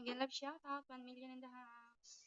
Again, love shout out 1 million in the house.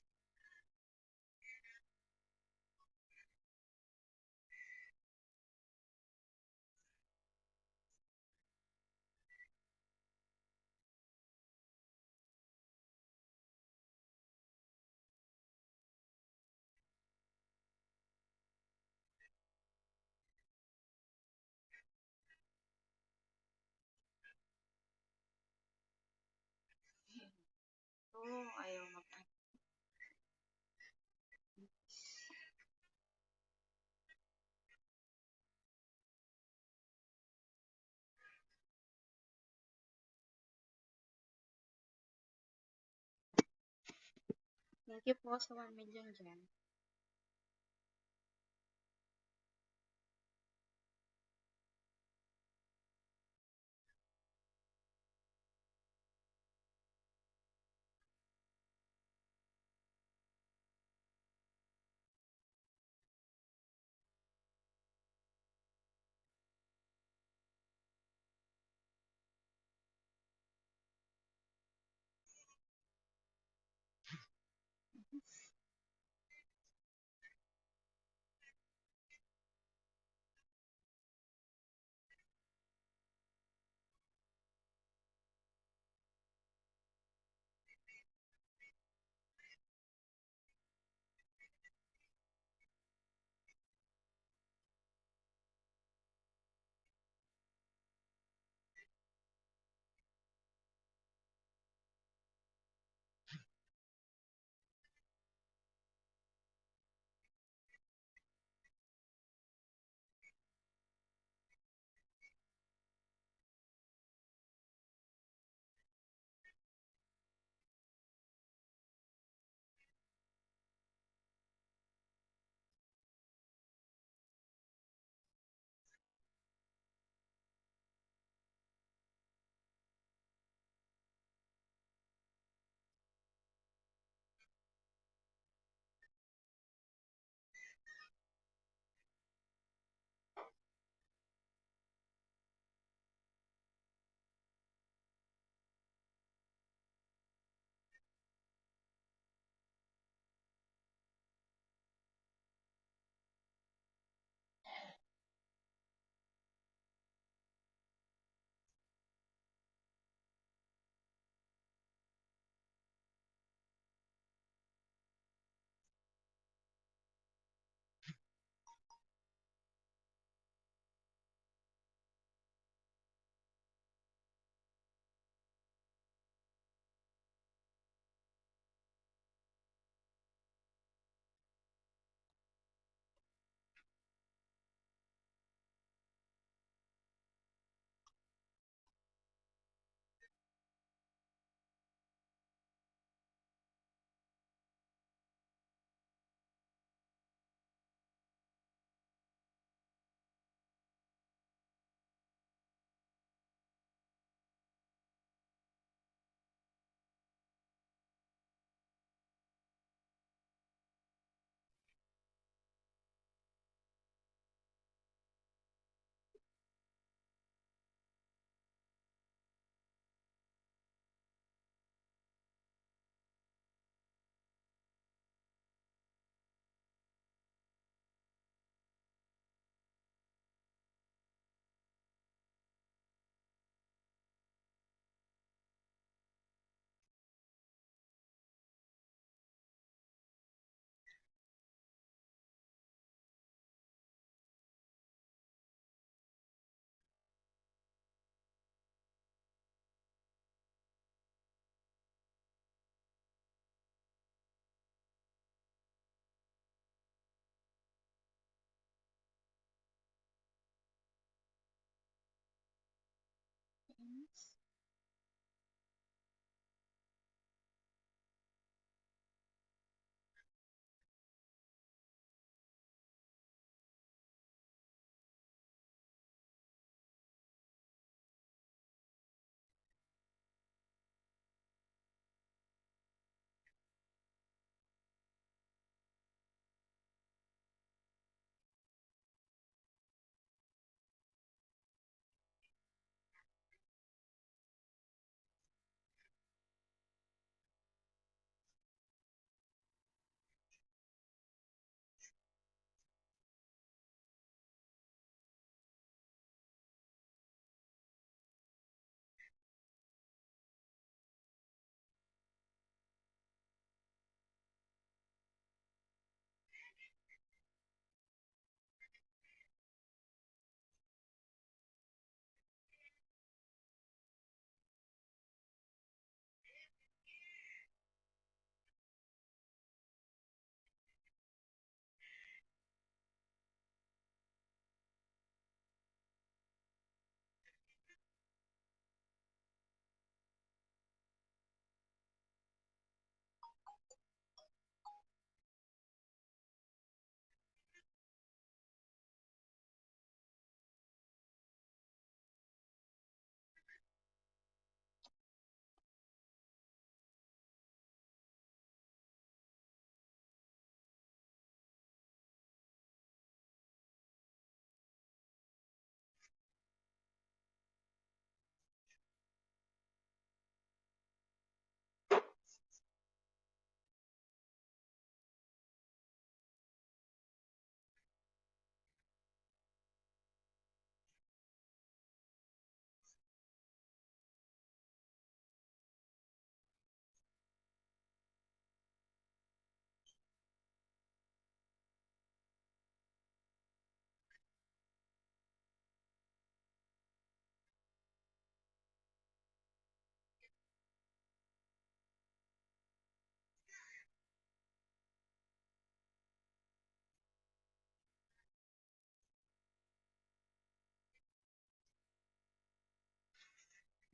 Oh, ayaw mag Thank you po sa 1 million dyan.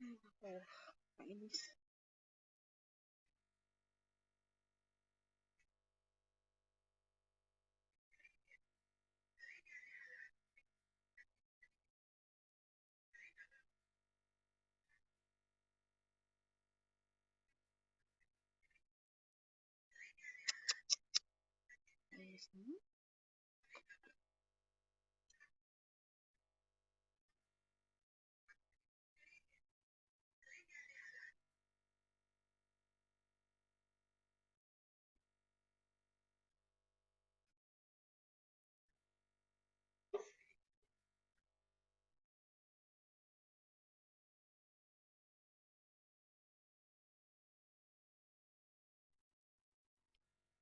Ay, naku. Kainis. Kainis naman.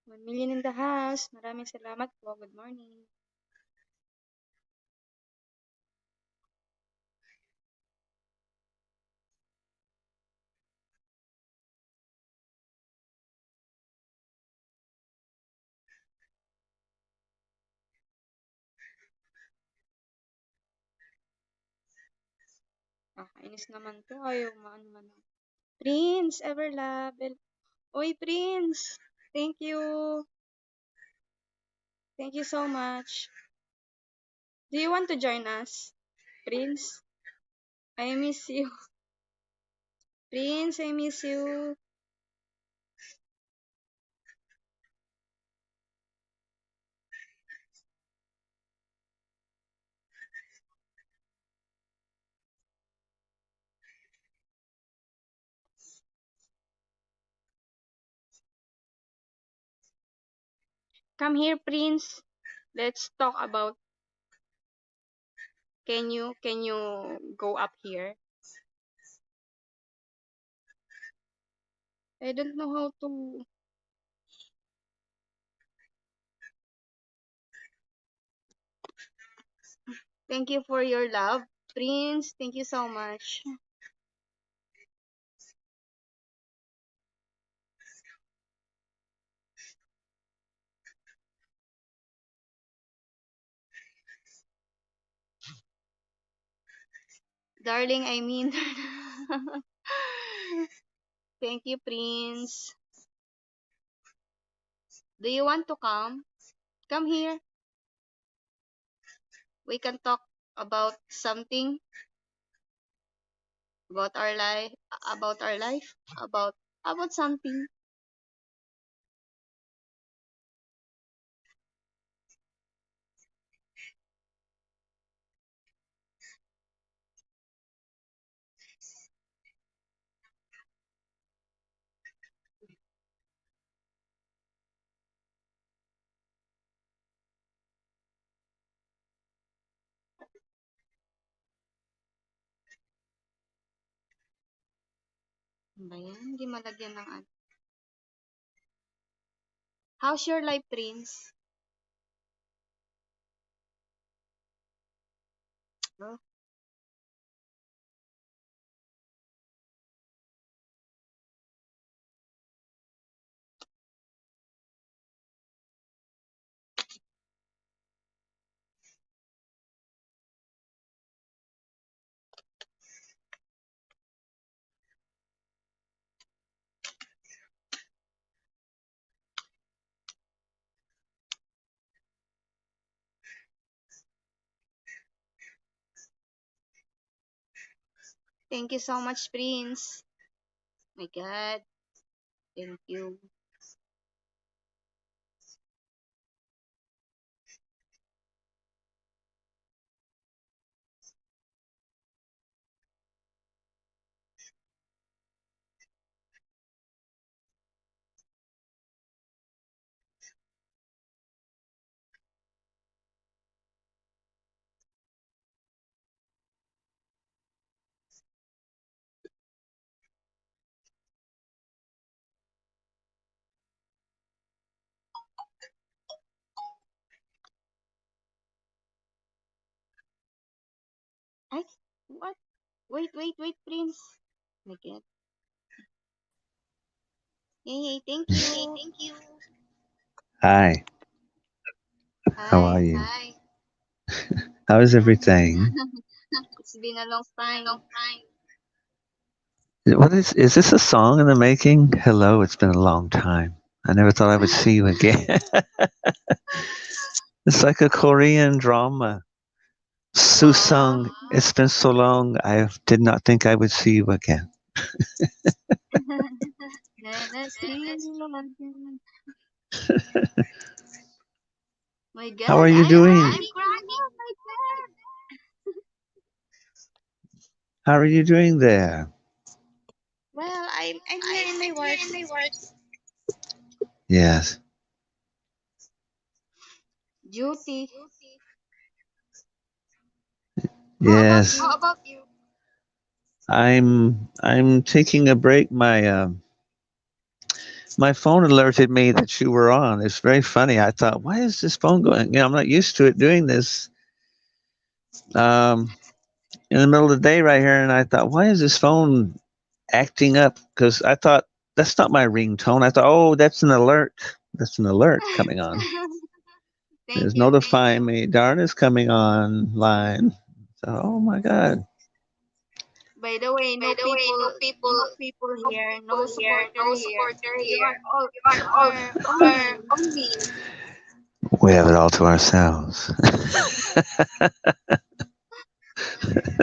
One million in the house. Maraming salamat po. Good morning. Kainis naman to. Ayaw maano. Prince, Everlab. Oy, Prince. Thank you. Thank you so much. Do you want to join us, Prince? I miss you. Prince, I miss you. Come here, Prince. Let's talk about. Can you go up here? I don't know how to. Thank you for your love, Prince. Thank you so much. Darling, I mean. Thank you, Prince. Do you want to come? Come here. We can talk about something about our life, about something. Ano ba yan? Hindi malagyan ng ano. How's your life, Prince? Oh, thank you so much, Prince. My God. Thank you. Ay, what? Wait, Prince. My God. Hey, thank you. Hi, how are Hi. you? How is everything? It's been a long time. What is this a song in the making? Hello, it's been a long time. I never thought I would see you again. It's like a Korean drama. Wow. Susung, it's been so long. I did not think I would see you again. Then I see you again. My How God, are you I'm doing? crying. Oh my God. How are you doing there? Well, I'm here in my work Yes. duty. How about Yes. you? I'm taking a break. My phone alerted me that you were on. It's very funny. I thought, why is this phone going? I'm not used to it doing this. Um, in the middle of the day right here, and I thought, why is this phone acting up? Because I thought that's not my ringtone. I thought, oh, that's an alert. That's an alert coming on. Thank It's you. notifying me. Darn is coming online. So, oh my God. By the way, no people here, no supporter here. You are on me. We have it all to ourselves.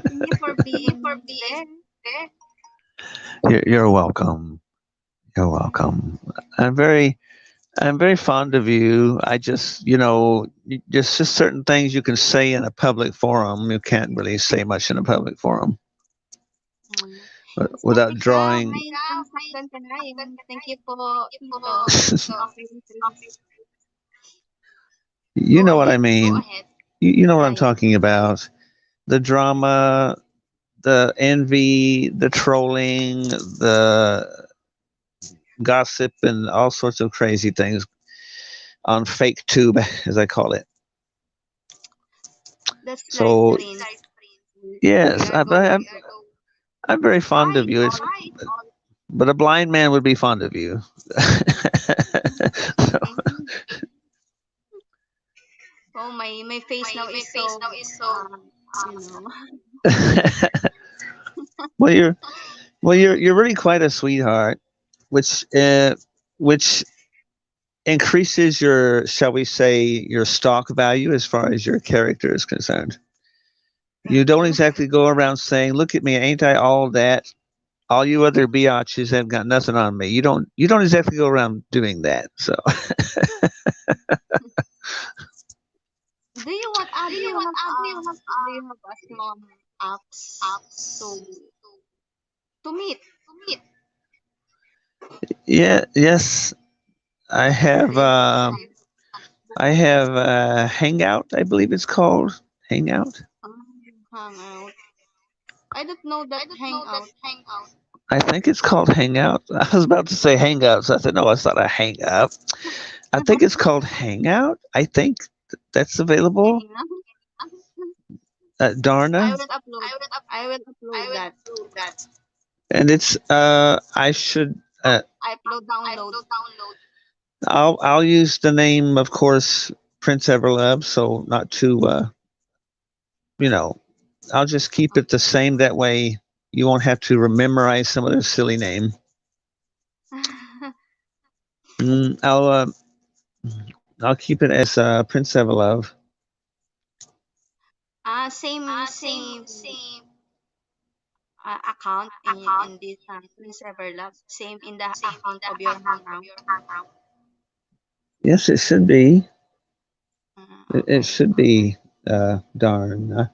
Thank you for being there. You're welcome. You're welcome. I'm very I'm very fond of you. I just, just certain things you can say in a public forum. You can't really say much in a public forum Mm. It's without okay, Kyle. drawing. May consistent ka na yun. Thank you po, Tito. Okay, You go know what I ahead. mean. You know what Yeah, I'm yeah. talking about. The drama, the envy, the trolling, the gossip, and all sorts of crazy things on fake tube, as I call it. That's right, So Prince. We yes, are going to I'm very fond of fight you. all. But a blind man would be fond of you. So, Mhm. Oh, my face now is so, you know. well, you're really quite a sweetheart, which increases your, shall we say, your stock value as far as your character is concerned. You Thank don't you. exactly go around saying, "Look at me, ain't I all that?" All you other biatches have got nothing on me. You don't exactly go around doing that. So do you have a small apps to meet? yeah, yes, I have. Do you have some I have Hangout, I believe it's called Hangout. hangout? I don't know that hangout. I think it's called Hangout. I was about to say Hangout, so I said, no, it's not a Hangout. I think it's called Hangout. I think that's available. Hangout. I Darna, will upload. I will upload that. and it's I should I upload download. I'll use the name, of course, Prince Everlove, so not to you know I'll just keep it the same. That way, you won't have to memorize some other silly name. Mm, I'll keep it as Prince Everlove. Same account in this Prince Everlove. Same in the account of your hangout. Yes, it should be. It Okay. should be. Darn.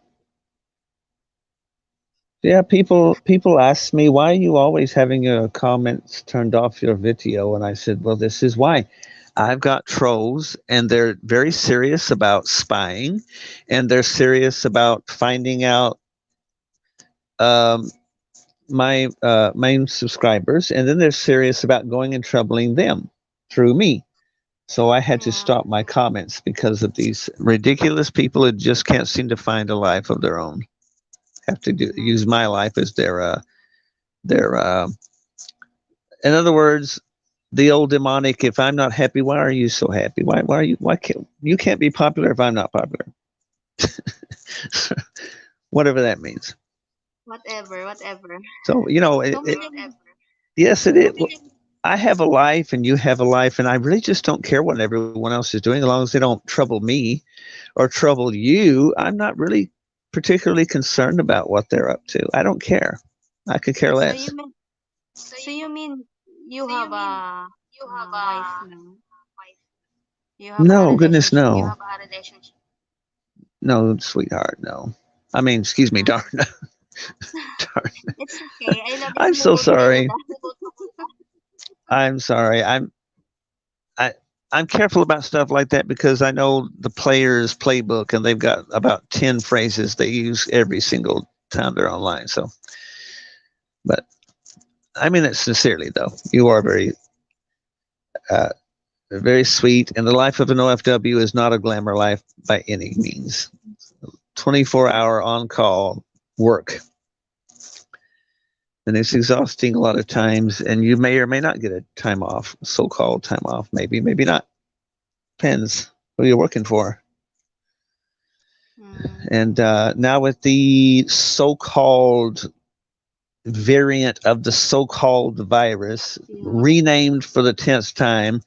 Yeah, people ask me, why are you always having your comments turned off your video, and I said, well, this is why. I've got trolls, and they're very serious about spying, and they're serious about finding out um, my main subscribers, and then they're serious about going and troubling them through me. So I had to Yeah. stop my comments because of these ridiculous people who just can't seem to find a life of their own. Have to use my life as their. In other words, the old demonic. If I'm not happy, why are you so happy? Why are you? Why can't you can't be popular if I'm not popular? Whatever that means. whatever. So Don't blame. yes, it is. I have a life and you have a life, and I really just don't care what everyone else is doing, as long as they don't trouble me or trouble you. I'm not really particularly concerned about what they're up to. I don't care. I could care So less. you mean you have a wife now? You have a No, goodness, relationship? no. No, sweetheart, no. I mean, excuse me, Uh, darn. Darn. it's okay. I love you I'm to so tell you sorry. that. I'm sorry. I I'm careful about stuff like that because I know the player's playbook and they've got about 10 phrases they use every single time they're online. So, but I mean it sincerely though. You are uh, very sweet, and the life of an OFW is not a glamour life by any means. 24-hour on call work, and it's exhausting a lot of times. And you may or may not get a time off, so-called time off. Maybe not. Depends who you're working for. Mm, And now with the so-called variant of the so-called virus yeah. renamed for the 10th time,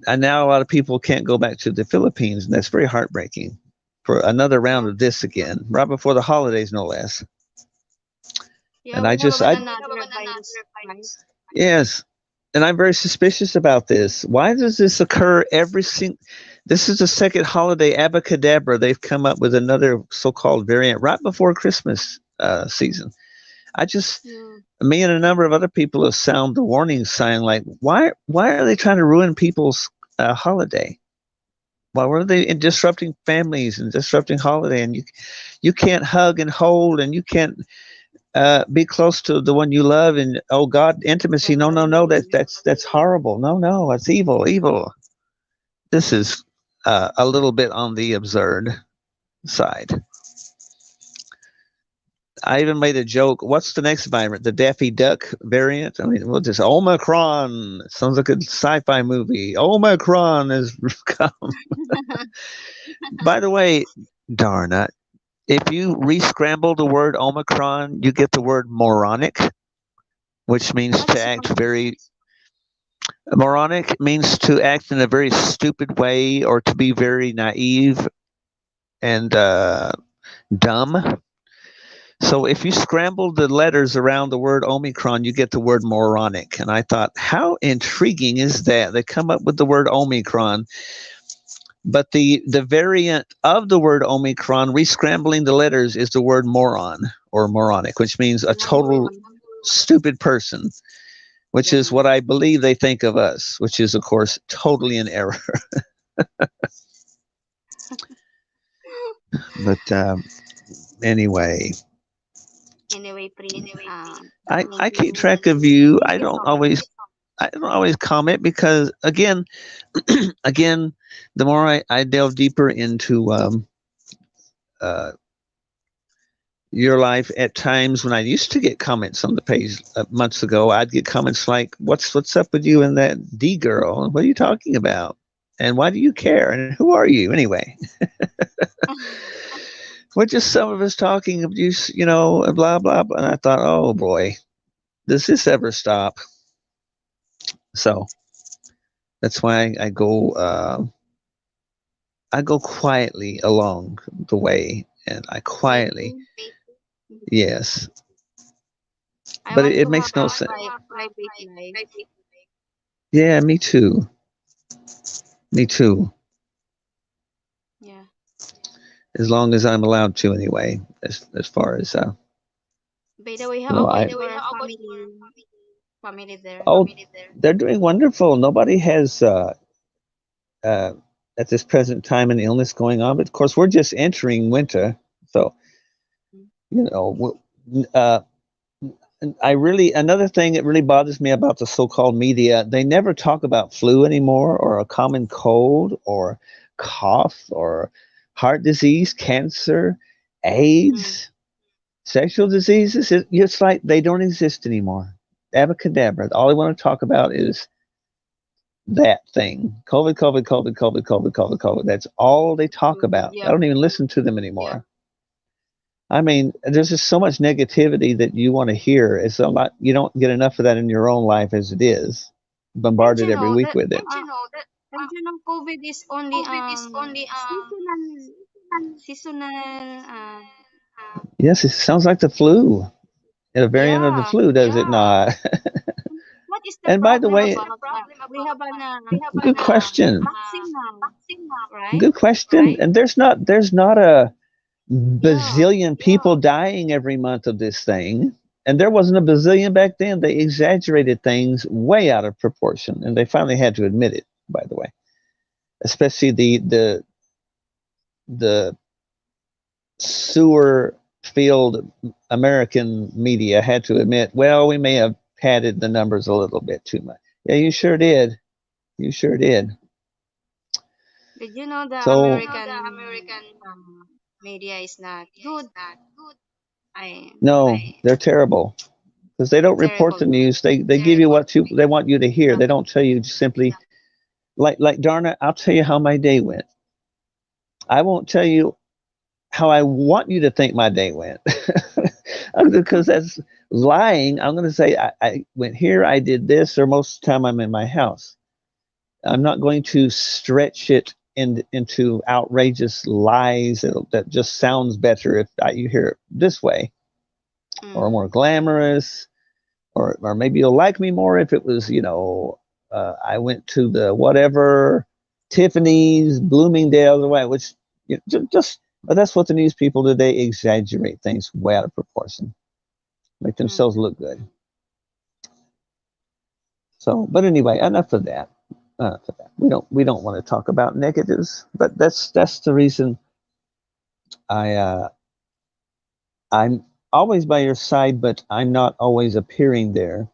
and now a lot of people can't go back to the Philippines, and that's very heartbreaking for another round Yeah. of this again, right before the holidays, no less. Yeah, And we have I another virus, right? yes, and I'm very suspicious about this. Why does this occur every single? This is the second holiday abacadabra. They've come up with another so-called variant right before Christmas season. I just, Yeah. me and a number of other people have sounded the warning sign. Like, why are they trying to ruin people's holiday? Why were they disrupting families and disrupting holiday? And you can't hug and hold, and you can't be close to the one you love. And oh God, intimacy. No, no, no. That's horrible. No, no, that's evil. Evil. This is a little bit on the absurd side. I even made a joke. What's the next variant? The Daffy Duck variant? I mean, what is Omicron? Sounds like a sci-fi movie. Omicron has come. By the way, darn it. If you re-scramble the word Omicron, you get the word moronic, which means to What's act wrong? very moronic means to act in a very stupid way or to be very naive and dumb. So if you scramble the letters around the word Omicron, you get the word moronic. And I thought, how intriguing is that? They come up with the word Omicron, but the variant of the word Omicron, rescrambling the letters, is the word moron or moronic, which means a total Mm, stupid person, which is yeah. what I believe they think of us, which is, of course, totally in error. But anyway, Anyway, Prince, I thank keep you. track of you. Thank you so much. I don't always comment because again, the more I delve deeper into uh, your life, at times when I used to get comments on the page months ago, I'd get comments like, what's up with you and that D girl? And what are you talking about? And why do you care? And who are you anyway?" We're just some of us talking of blah blah blah. And I thought, oh boy, does this ever stop? So that's why I go quietly along the way, and I Me quietly, too. Me too. yes, I but want it to makes have no a sense. private life. Yeah, me too. Me too. Yeah. As long as I'm allowed to, anyway. As far as By the way, how well, about I your family there? oh, they're doing wonderful. Nobody has uh, at this present time an illness going on. But of course, we're just entering winter, so Mm. you know. Uh, I really another thing that really bothers me about the so-called media, they never talk about flu anymore or a common cold or cough or heart disease, cancer, Mm. AIDS, sexual diseases. It's like they don't exist anymore. Abacadabra. All they want to talk about is that thing. COVID, COVID, COVID, COVID, COVID, COVID, COVID. That's all they talk Good. about. I Yeah. don't even listen to them anymore. I mean, there's just so much negativity that you want to hear. It's a lot. You don't get enough of that in your own life as it is, And bombarded you every know week that with it. COVID is only seasonal Yes, it sounds like the flu. A variant of the yeah. flu, does it not? What is the And by the problem way, about we have an good question. vaccine now, right? Good question. And there's not a Yeah. bazillion people dying every month of this thing. And there wasn't a bazillion back then. They exaggerated things way out of proportion, and they finally had to admit it. By the way, especially the sewer field American media had to admit, well, we may have padded the numbers a little bit too much. Yeah, you sure did. You sure did. Did you know the So American media is not good? I no, they're terrible because they don't report terrible. the news. They give you what they want you to hear. They don't tell you simply like Darna. I'll tell you how my day went. I won't tell you how I want you to think my day went because that's lying. I'm going to say I went here, I did this, or most of the time I'm in my house. I'm not going to stretch it into outrageous lies that just sounds better if you hear it this way, or more glamorous, or maybe you'll like me more if it was, I went to the whatever, Tiffany's, Bloomingdale's, or what, which just, but that's what the news people do. They exaggerate things way out of proportion, make themselves look good. So, but anyway, enough of that. We don't want to talk about negatives, but that's the reason I'm always by your side, but I'm not always appearing there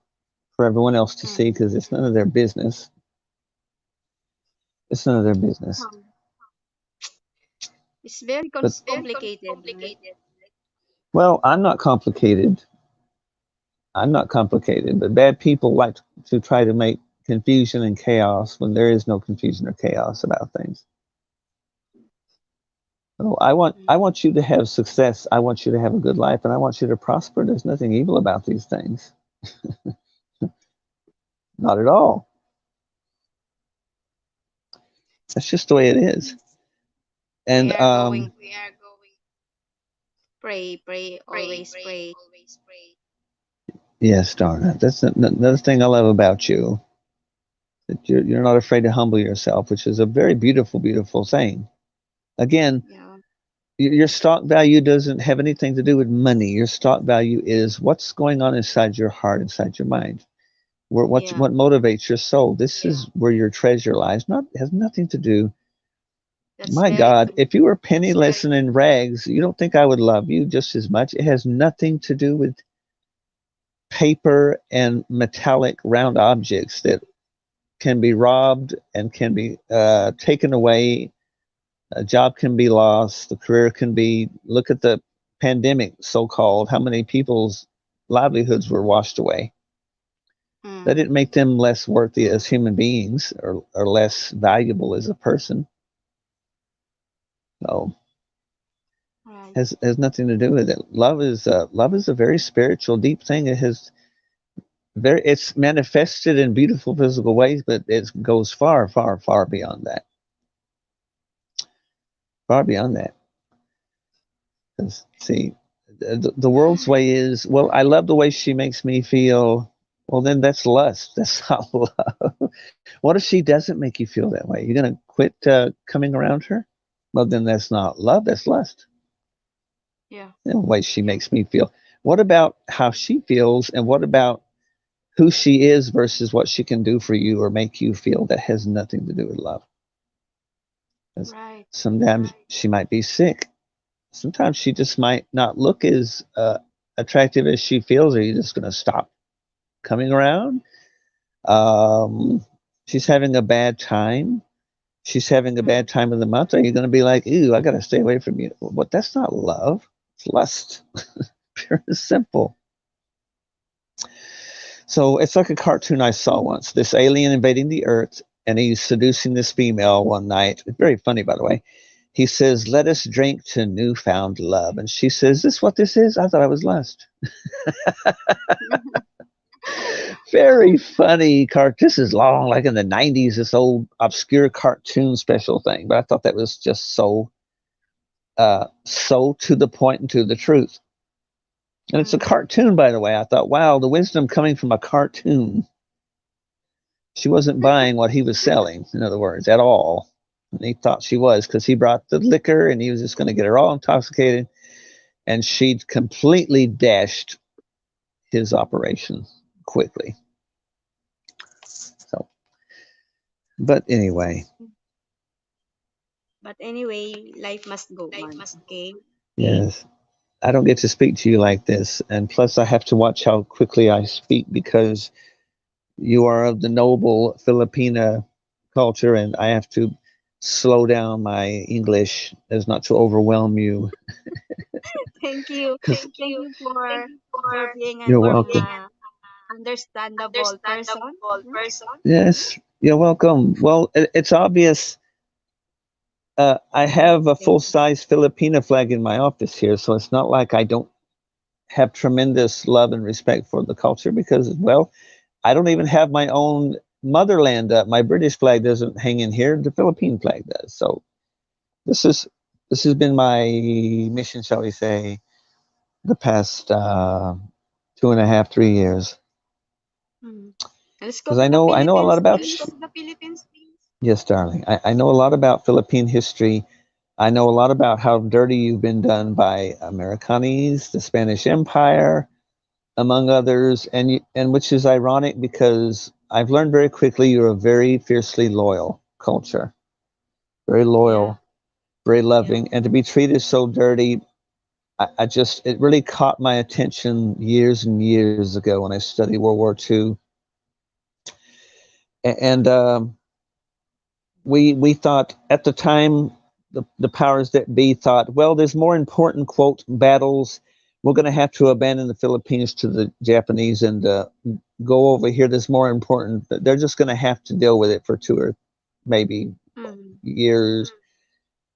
for everyone else to see because it's none of their business. It's none of their business. It's very But complicated, right? well, I'm not complicated. I'm not complicated, but bad people like to try to make confusion and chaos when there is no confusion or chaos about things. So I want you to have success. I want you to have a good life, and I want you to prosper. There's nothing evil about these things. Not at all. That's just the way it is. And We are going pray, always pray. yes, Darna, that's another thing I love about you. That you're not afraid to humble yourself, which is a very beautiful, beautiful thing. Again, Yeah. your stock value doesn't have anything to do with money. Your stock value is what's going on inside your heart, inside your mind. What motivates your soul. This is where your treasure lies. Not has nothing to do. That's My very God, true. if you were penniless and in rags, you don't think I would love you just as much? It has nothing to do with paper and metallic round objects that can be robbed and can be taken away. A job can be lost. The career can be. Look at the pandemic, so called. How many people's livelihoods were washed away? That didn't make them less worthy as human beings or less valuable as a person. So Right. has nothing to do with it. Love is a very spiritual, deep thing. It's manifested in beautiful physical ways, but it goes far, far, far beyond that. Far beyond that. Because see, the world's way is, well, I love the way she makes me feel. Well, then that's lust. That's not love. What if she doesn't make you feel that way? You're gonna quit coming around her? Well, then that's not love. That's lust. Yeah. The way she makes me feel. What about how she feels, and what about who she is versus what she can do for you or make you feel? That has nothing to do with love. Right. Sometimes she might be sick. Sometimes she just might not look as attractive as she feels. Are you just going to stop coming around? She's having a bad time. She's having a bad time of the month. Are you going to be like, "Ew, I got to stay away from you"? But that's not love. It's lust. Pure and simple. So it's like a cartoon I saw once. This alien invading the Earth, and he's seducing this female one night. It's very funny, by the way. he says, "Let us drink to newfound love." And she says, "Is this what this is? I thought I was lust." Very funny This is long, like in the 90s, this old obscure cartoon special thing. But I thought that was just so to the point and to the truth. And it's a Mm. cartoon, by the way. I thought, wow, the wisdom coming from a cartoon. She wasn't buying what he was selling, in other words, at all. And he thought she was, because he brought the liquor and he was just going to get her all intoxicated. And she'd completely dashed his operation quickly. So, but anyway. But anyway, life must go on. Okay. Yes. I don't get to speak to you like this. And plus, I have to watch how quickly I speak because you are of the noble Filipina culture, and I have to slow down my English as not to overwhelm you. Thank you. Thank you for being You're an welcome. understandable person. Hmm? Yes, you're welcome. Well, it's obvious. I have a Thank full size Filipina flag in my office here, so it's not like I don't have tremendous love and respect for the culture because, well, I don't even have my own motherland up. My British flag doesn't hang in here. The Philippine flag does. So this is this has been my mission, shall we say, the past 2.5, 3 years. you. Let's go Because to the I know a lot Philippines, about. please. Yes, darling. I know a lot about Philippine history. I know a lot about how dirty you've been done by Americanis, the Spanish Empire, among others, and which is ironic because I've learned very quickly you're a very fiercely loyal culture, very Yeah. loyal, very loving, and to be treated so dirty, I just it really caught my attention years and years ago when I studied World War II, and we thought at the time the powers that be thought, well, there's more important quote battles. We're going to have to abandon the Philippines to the Japanese and go over here. There's more important. They're just going to have to deal with it for 2 or maybe Mm. years.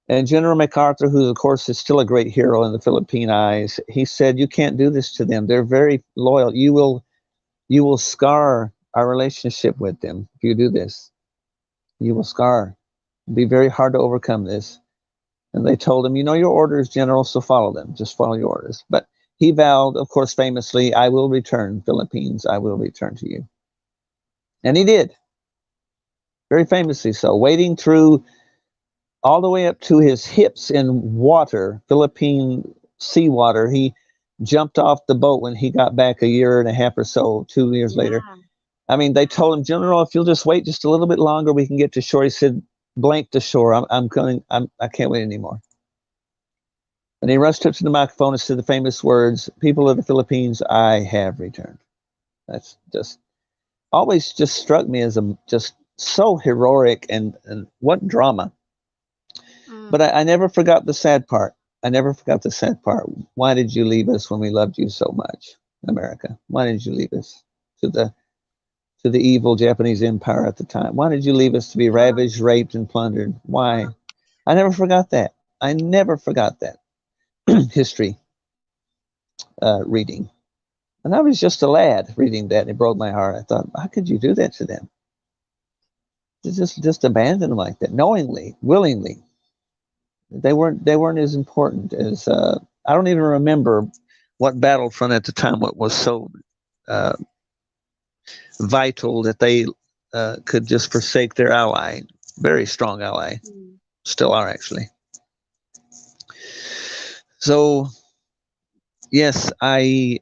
And General MacArthur, who of course is still a great hero in the Philippine eyes, he said, "You can't do this to them. They're very loyal. You will scar our relationship with them if you do this. You will scar. It'll be very hard to overcome this." And they told him, "You know your orders, General, so follow them. Just follow your orders." But he vowed, of course, famously, "I will return, Philippines. I will return to you." And he did, very famously so, wading through all the way up to his hips in water, Philippine seawater. He jumped off the boat when he got back a year and a half or so, 2 years later. Yeah. I mean, they told him, "General, if you'll just wait just a little bit longer, we can get to shore." He said, "Blank to shore. I'm going. I can't wait anymore." And he rushed up to the microphone and said the famous words, "People of the Philippines, I have returned." That's just always just struck me as a just so heroic and what drama. But Mm. I never forgot the sad part. I never forgot the sad part. Why did you leave us when we loved you so much, America? Why did you leave us to the evil Japanese empire at the time? Why did you leave us to be Yeah. ravaged, raped, and plundered? Why? I never forgot that. I never forgot that history reading. And I was just a lad reading that, and it broke my heart. I thought, how could you do that to them? Just abandon them like that, knowingly, willingly. They weren't as important as I don't even remember what battlefront at the time what was so uh, vital that they could just forsake their ally, very strong ally, Mm. still are actually. So yes, I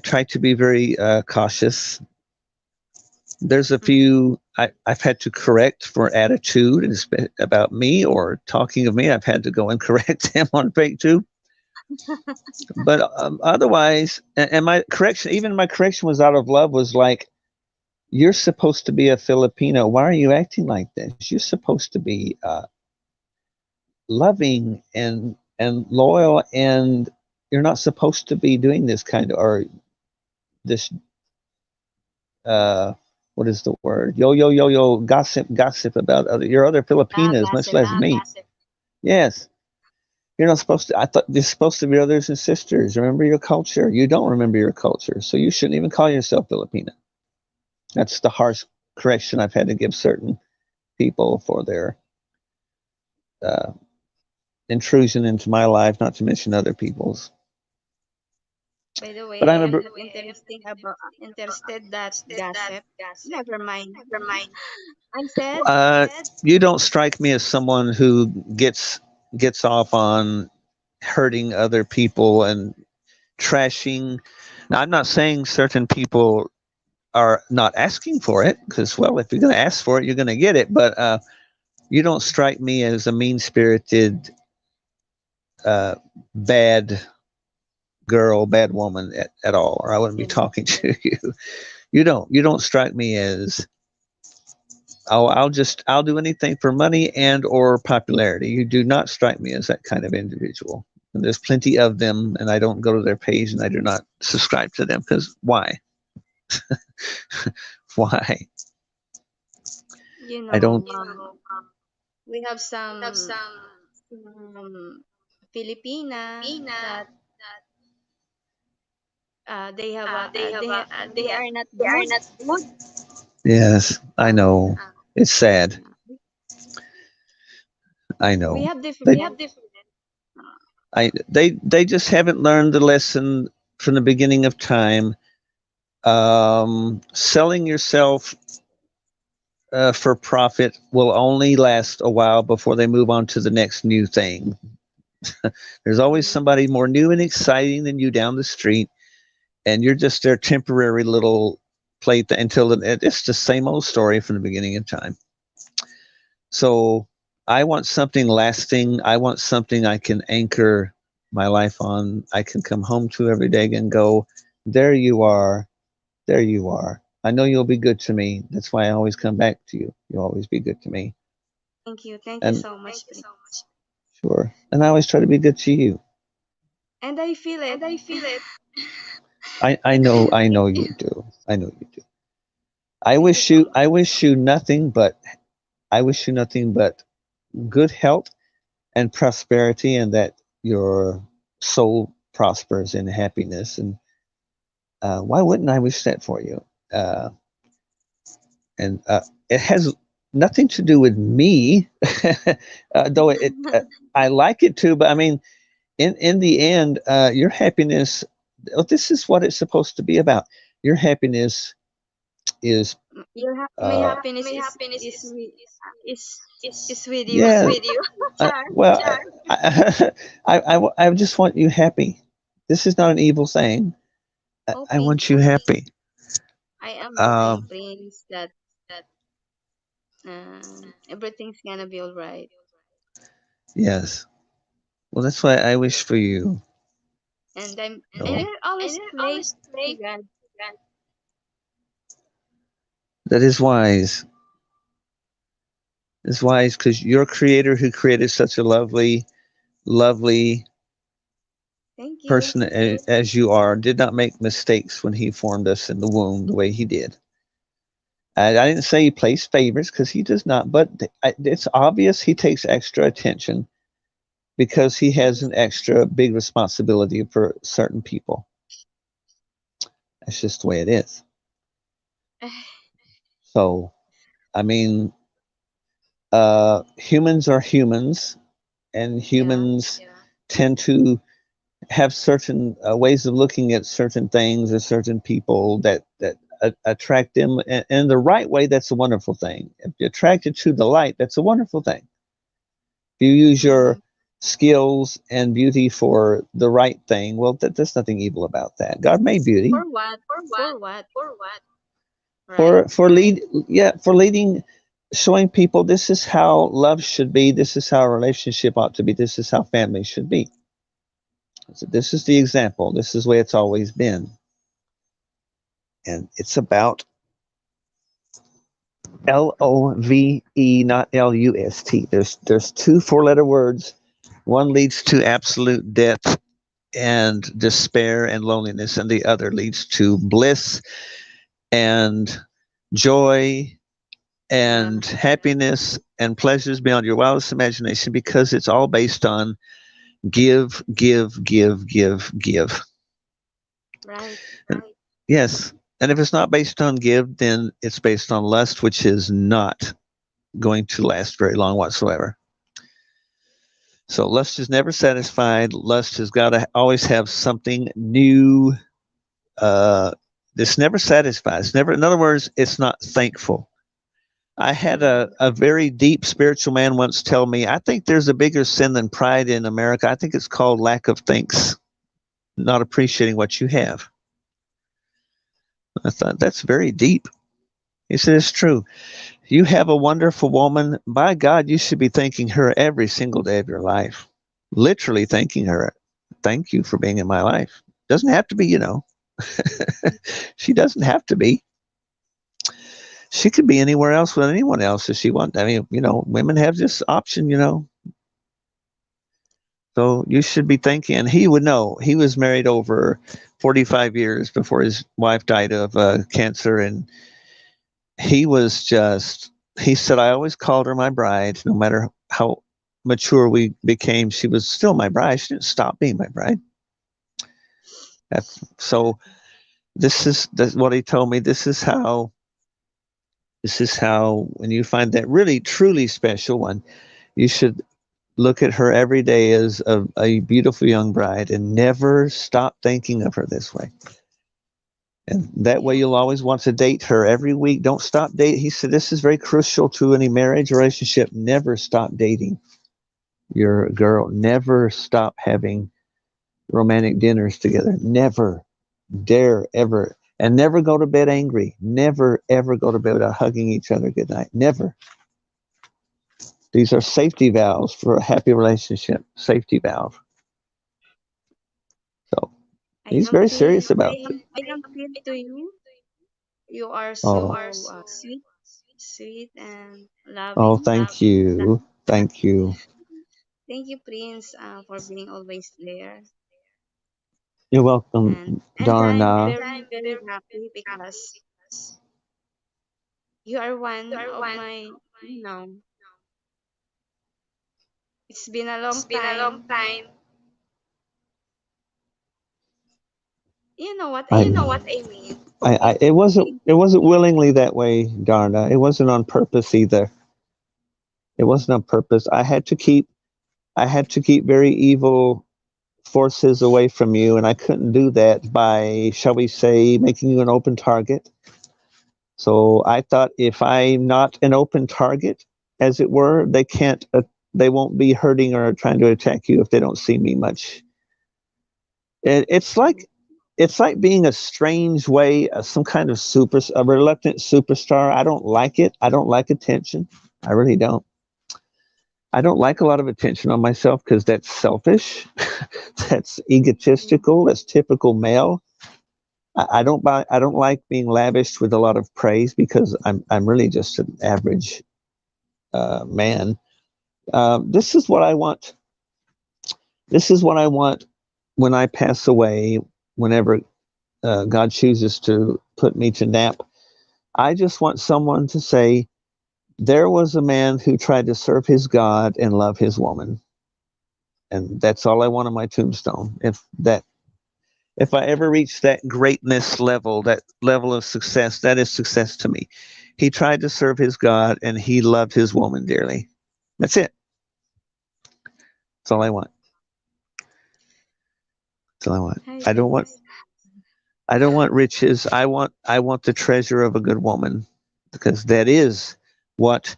try to be very cautious. There's a Mm. few I've had to correct for attitude and about me or talking of me. I've had to go and correct him on fake too. But otherwise, and my correction, even my correction was out of love, was like, "You're supposed to be a Filipino. Why are you acting like this? You're supposed to be loving and loyal, and you're not supposed to be doing this kind of or this uh, what is the word? Yo, gossip about your other Yeah, Filipinas, much less gossiping. me." Yes. You're not supposed to. I thought you're supposed to be brothers and sisters. Remember your culture. You don't remember your culture, so you shouldn't even call yourself Filipina. That's the harsh correction I've had to give certain people for their uh, intrusion into my life, not to mention other people's. By the way, But I I'm a. am not interested that gossip. Never mind. I'm sad. You don't strike me as someone who gets off on hurting other people and trashing. Now, I'm not saying certain people are not asking for it, because, well, if you're going to ask for it, you're going to get it. But you don't strike me as a mean spirited, bad girl, bad woman at all, or I wouldn't be talking to you. You don't strike me as, oh, I'll do anything for money and or popularity. You do not strike me as that kind of individual. And there's plenty of them, and I don't go to their page and I do not subscribe to them, because why? Why? You I know, don't. we have some Filipina that they are not good. Yes, I know. It's sad. I We know. have They different. they just haven't learned the lesson from the beginning of time. Selling yourself for profit will only last a while before they move on to the next new thing. There's always Mhm. somebody more new and exciting than you down the street, and you're just their temporary little plate until it's the same old story from the beginning of time. So I want something lasting. I want something I can anchor my life on. I can come home to every day and go, there you are. There you are. I know you'll be good to me. That's why I always come back to you. You'll always be good to me. Thank you And so much, Prince. sure. And I always try to be good to you. And I feel it. I know you do. I know you do. Thank you so much. I wish you nothing but good health and prosperity, and that your soul prospers in happiness. And why wouldn't I wish that for you? Uh, and it has nothing to do with me, though I like it too. But I mean, in the end, your happiness. This is what it's supposed to be about. Your happiness is. My Uh, happiness is is with you. yeah. Char. Well, I just want you happy. This is not an evil saying. Oh, I thank want you you. happy. I am happy, Um, Prince, that everything's gonna be alright. yes. Well, that's why I wish for you. And No, I always pray to God. that is wise. It's wise because your creator, who created such a lovely, lovely Thank you. person as you are, did not make mistakes when he formed us in the womb the way he did. I didn't say he plays favorites, because he does not, but it's obvious he takes extra attention because he has an extra big responsibility for certain people. That's just the way it is. So, I mean, humans are humans, and Yeah. humans tend to have certain ways of looking at certain things or certain people that attract them. And in the right way, that's a wonderful thing. If you're attracted to the light, that's a wonderful thing. If you use Mm-hmm. your skills and beauty for the right thing, well, there's nothing evil about that. God made beauty For what? For what? Right? for lead, yeah, for leading, showing people this is how love should be. This is how a relationship ought to be. This is how family should be. So this is the example. This is the way it's always been, and it's about LOVE, not LUST. There's two four-letter words. One leads to absolute death and despair and loneliness, and the other leads to bliss and joy Yeah. and happiness and pleasures beyond your wildest imagination, because it's all based on Give, give, give, give, give. Right. And yes. And if it's not based on give, then it's based on lust, which is not going to last very long whatsoever. So lust is never satisfied. Lust has got to always have something new. Uh, it's never satisfied. It's never, in other words, it's not thankful. I had Mm. a very deep spiritual man once tell me, I think there's a bigger sin than pride in America. I think it's called lack of thanks, not appreciating what you have. I thought that's very deep. He said, it's true. You have a wonderful woman. By God, you should be thanking her every single day of your life. Literally thanking her. Thank you for being in my life. Doesn't have to be, you know. She doesn't have to be. She could be anywhere else with anyone else if she wants. I mean, you know, women have this option, you know. So you should be thinking, and he would know. He was married over 45 years before his wife died of cancer, and he was just, he said, I always called her my bride, no matter how mature we became. She was still my bride. She didn't stop being my bride. So that's what he told me. This is how when you find that really truly special one, you should look at her every day as a beautiful young bride and never stop thinking of her this way. And that way Yeah. you'll always want to date her every week. Don't stop dating. He said this is very crucial to any marriage relationship. Never stop dating your girl. Never stop having romantic dinners together. Never dare ever. And never go to bed angry. Never ever go to bed without hugging each other goodnight. Never. These are safety valves for a happy relationship. Safety valve. So I he's don't very feel serious about it. I don't feel to you. You are Oh, so sweet, sweet and oh, loving. thank you. Thank you. Thank you, Prince, for being always there. You're welcome, And I'm Darna. very, very happy because you are one of my, you know, it's been a long time. You know what I I, mean. it wasn't willingly that way, Darna. It wasn't on purpose either. It wasn't on purpose. I had to keep very evil forces away from you, and I couldn't do that by, shall we say, making you an open target. So I thought if I'm not an open target, as it were, they won't be hurting or trying to attack you if they don't see me much. It's like being a strange way, some kind of a reluctant superstar. I don't like it. I don't like attention. I really don't. I don't like a lot of attention on myself because that's selfish. That's egotistical. That's typical male. I don't like being lavished with a lot of praise because I'm really just an average man. This is what I want. This is what I want when I pass away. Whenever God chooses to put me to nap, I just want someone to say, there was a man who tried to serve his God and love his woman. And that's all I want on my tombstone. If I ever reach that greatness level, that level of success, that is success to me. He tried to serve his God and he loved his woman dearly. That's it. That's all I want. That's all I want. Hi, I don't want Prince. I don't want riches. I want the treasure of a good woman because that is what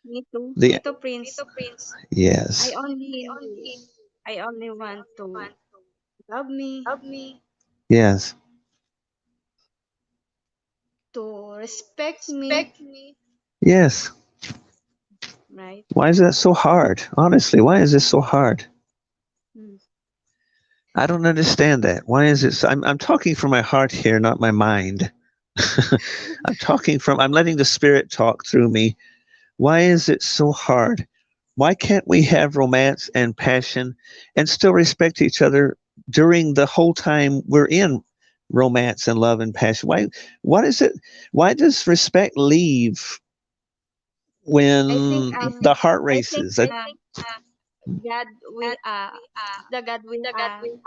Me the too, Prince. I yes. only, I only want to love me, Yes. to respect me, Yes. right? Why is that so hard? Honestly, why is this so hard? Mm. I don't understand that. Why is it I'm talking from my heart here, not my mind. I'm letting the spirit talk through me. Why is it so hard? Why can't we have romance and passion and still respect each other during the whole time we're in romance and love and passion? What is it? Why does respect leave I think when the heart races? uh, God will the God will the God will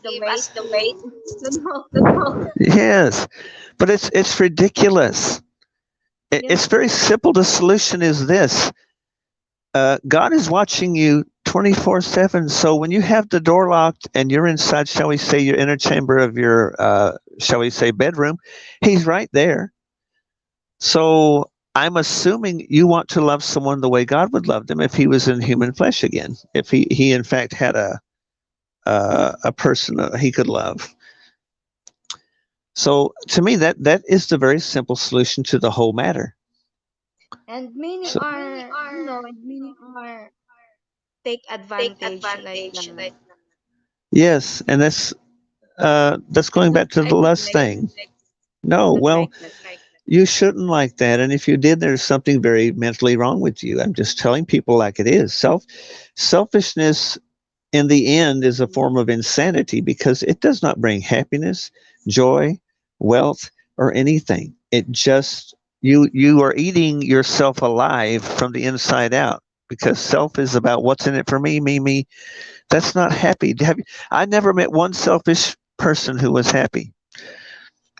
give us the way to know. Yes, but it's ridiculous. Yeah. It's very simple. The solution is this: God is watching you 24/7. So when you have the door locked and you're inside, shall we say, your inner chamber of your, shall we say, bedroom, He's right there. So I'm assuming you want to love someone the way God would love them if He was in human flesh again. If He in fact had a person He could love. So to me, that is the very simple solution to the whole matter. And many So are, and many are take advantage like that. yes, and that's I going don't back to I the don't lust like thing. I No, don't well, like that. you shouldn't like that. And if you did, there's something very mentally wrong with you. I'm just telling people like it is. Selfishness in the end is a form of insanity because it does not bring happiness, joy, wealth, or anything. It just you are eating yourself alive from the inside out because self is about what's in it for me, me, me. That's not happy. I never met one selfish person who was happy.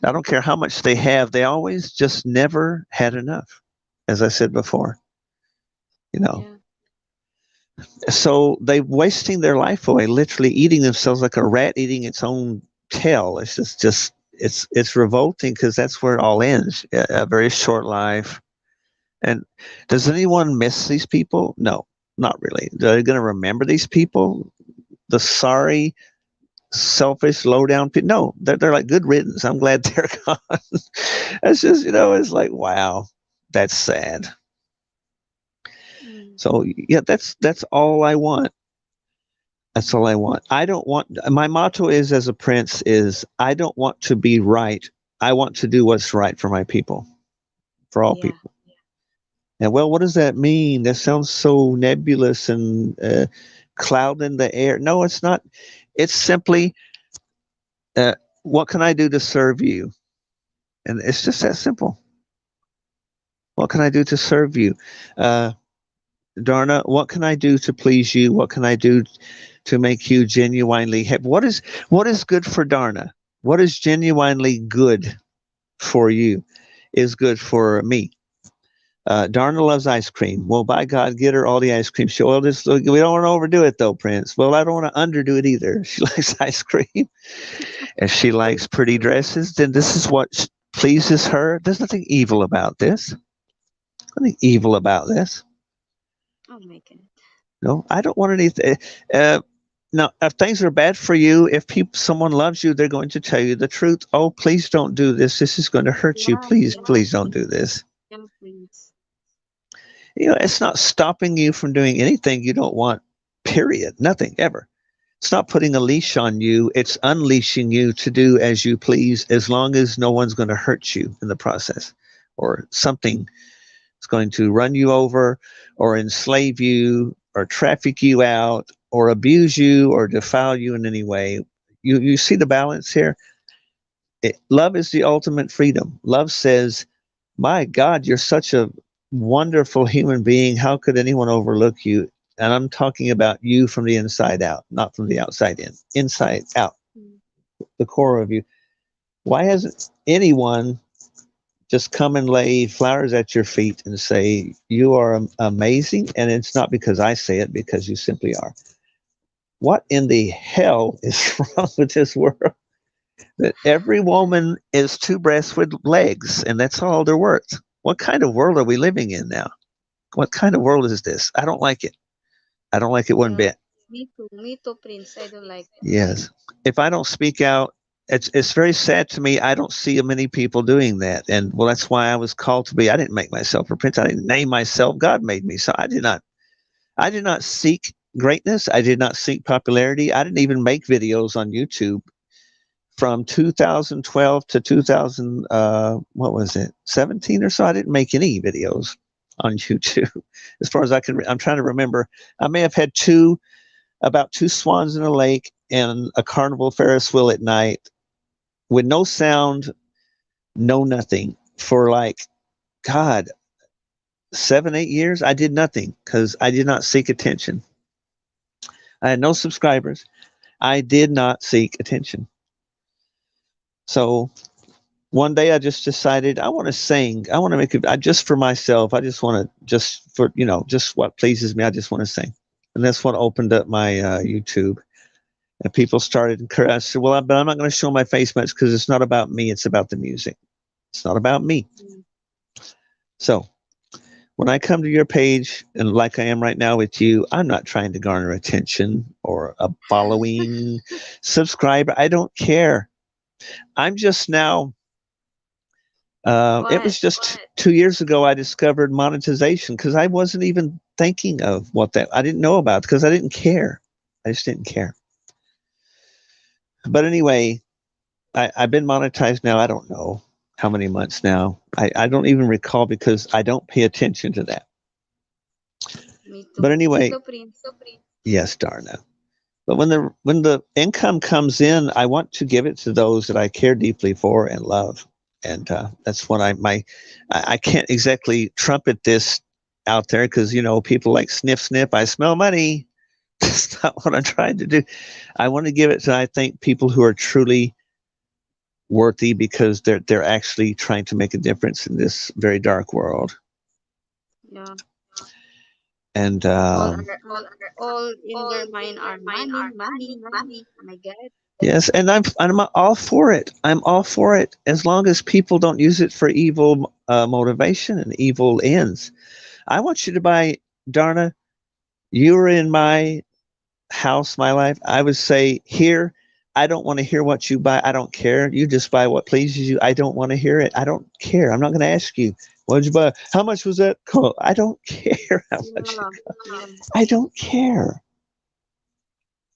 I don't care how much they have, they always just never had enough, as I said before, you know. Yeah. So they wasting their life away, literally eating themselves like a rat eating its own tail. It's just it's revolting because that's where it all ends. A very short life. And does anyone miss these people? No, not really. Are they going to remember these people? The sorry, selfish, low down people? No, they're like good riddance. I'm glad they're gone. It's just it's like wow, that's sad. Mm. So yeah, that's all I want. That's all I want. I don't want my motto is as a prince is I don't want to be right. I want to do what's right for my people, for all Yeah. people. And well, what does that mean? That sounds so nebulous and cloud in the air. No, it's not. It's simply what can I do to serve you? And it's just that simple. What can I do to serve you? Uh, Darna, what can I do to please you? What can I do to make you genuinely happy? What is good for Darna? What is genuinely good for you is good for me. Darna loves ice cream. Well, by God, get her all the ice cream. Well, we don't want to overdo it though, Prince. Well, I don't want to underdo it either. She likes ice cream. If she likes pretty dresses, then this is what pleases her. There's nothing evil about this. Nothing evil about this. Oh my God. No, I don't want anything. Now, if things are bad for you, if someone loves you, they're going to tell you the truth. Oh, please don't do this. This is going to hurt you. Yeah. Please, Yeah. please don't do this. Yeah, please. It's not stopping you from doing anything you don't want, period. Nothing ever. It's not putting a leash on you. It's unleashing you to do as you please as long as no one's going to hurt you in the process or something is going to run you over or enslave you or traffic you out or abuse you or defile you in any way. You see the balance here? Love is the ultimate freedom. Love says, my God, you're such a wonderful human being. How could anyone overlook you? And I'm talking about you from the inside out, not from the outside in, inside out, Mm. the core of you. Why hasn't anyone just come and lay flowers at your feet and say, you are amazing? And it's not because I say it, because you simply are. What in the hell is wrong with this world? That every woman is two breasts with legs, and that's all they're worth. What kind of world are we living in now? What kind of world is this? I don't like it. I don't like it one Yeah. bit. Me too, Prince. I don't like that. Yes. If I don't speak out, it's very sad to me. I don't see many people doing that, and well, that's why I was called to be. I didn't make myself a prince. I didn't name myself. God made me. So I did not. I did not seek greatness. I did not seek popularity. I didn't even make videos on YouTube from 2012 to 2000. What was it? 17 or so. I didn't make any videos on YouTube, as far as I can. I'm trying to remember. I may have had about two swans in a lake and a carnival Ferris wheel at night with no sound, no nothing for like, God, 7, 8 years, I did nothing because I did not seek attention. I had no subscribers. I did not seek attention. So one day I just decided I want to sing. I want to make it just for myself. I just want to just for just what pleases me. I just want to sing, and that's what opened up my YouTube. And people started encouraging. I said, "Well, but I'm not going to show my face much because it's not about me. It's about the music. It's not about me." Mm. So when I come to your page, and like I am right now with you, I'm not trying to garner attention or a following, subscriber. I don't care. I'm just now. It What? was just 2 years ago I discovered monetization because I wasn't even thinking of what that I didn't know about because I didn't care. I just didn't care. But anyway, I've been monetized now. I don't know how many months now. I don't even recall because I don't pay attention to that. Me But too. Me anyway, too, Prince. yes, Darna. But when the income comes in, I want to give it to those that I care deeply for and love, and that's what I can't exactly trumpet this out there because people like sniff sniff. I smell money. That's not what I'm trying to do. I want to give it to I think people who are truly worthy because they're actually trying to make a difference in this very dark world. Yeah. And All in their mind are money, money, money. Oh my God. yes, and I'm all for it. I'm all for it as long as people don't use it for evil motivation and evil ends. I want you to buy, Darna. You were in my house, my life. I would say here. I don't want to hear what you buy. I don't care. You just buy what pleases you. I don't want to hear it. I don't care. I'm not going to ask you what did you buy. How much was that cost? I don't care how much it Yeah. cost. Yeah. I don't care.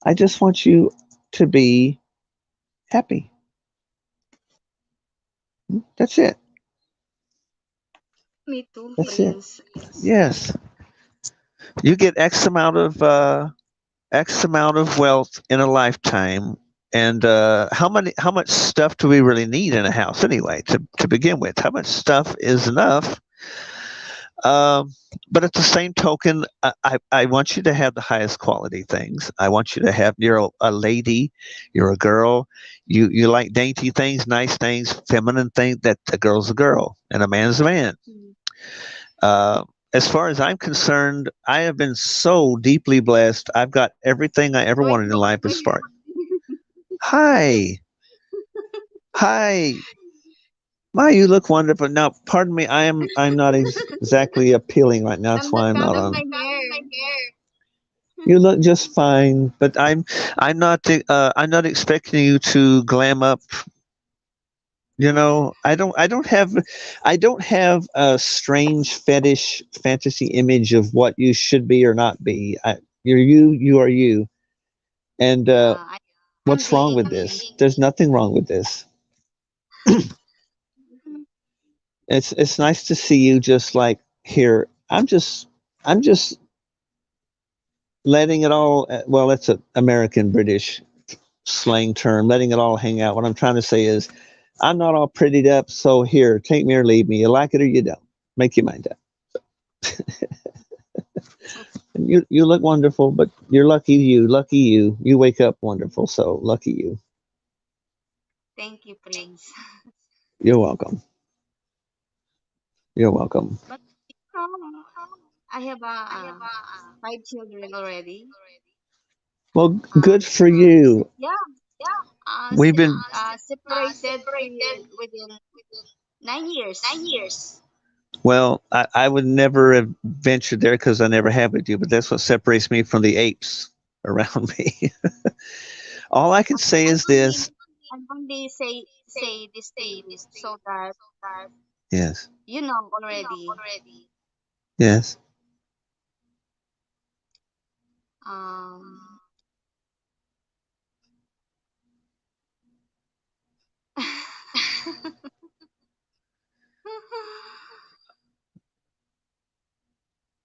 I just want you to be happy. That's it. Me too, That's it. Prince. Yes. You get X amount of wealth in a lifetime. And how much stuff do we really need in a house anyway to begin with? How much stuff is enough? Um, but at the same token, I want you to have the highest quality things. I want you to have a lady, you're a girl, you like dainty things, nice things, feminine things. That a girl's a girl and a man's a man. Mm. Uh, as far as I'm concerned, I have been so deeply blessed. I've got everything I ever Wait, wanted in life wait. as far. Hi, hi, my, you look wonderful. Now, pardon me, I'm not exactly appealing right now. That's I'm the why I'm crown not of on. my hair. You look just fine, but I'm not expecting you to glam up. I don't have a strange fetish fantasy image of what you should be or not be. You're you, you are you. And Yeah, I'm what's wrong being with me. this? There's nothing wrong with this. It's nice to see you just like here. I'm just letting it all. Well, that's an American British slang term. Letting it all hang out. What I'm trying to say is, I'm not all prettied up. So here, take me or leave me. You like it or you don't. Make your mind up. And you look wonderful, but you're lucky you. Lucky you. You wake up wonderful. So lucky you. Thank you, Prince. You're welcome. You're welcome. But um, I have five children already. Well, good for So you. yeah, We've been separated within 9 years. Well, I would never have ventured there because I never have with you, but that's what separates me from the apes around me. All I can say I'm is only this. I'm only say this to you so that Yes, you know already. yes. Um,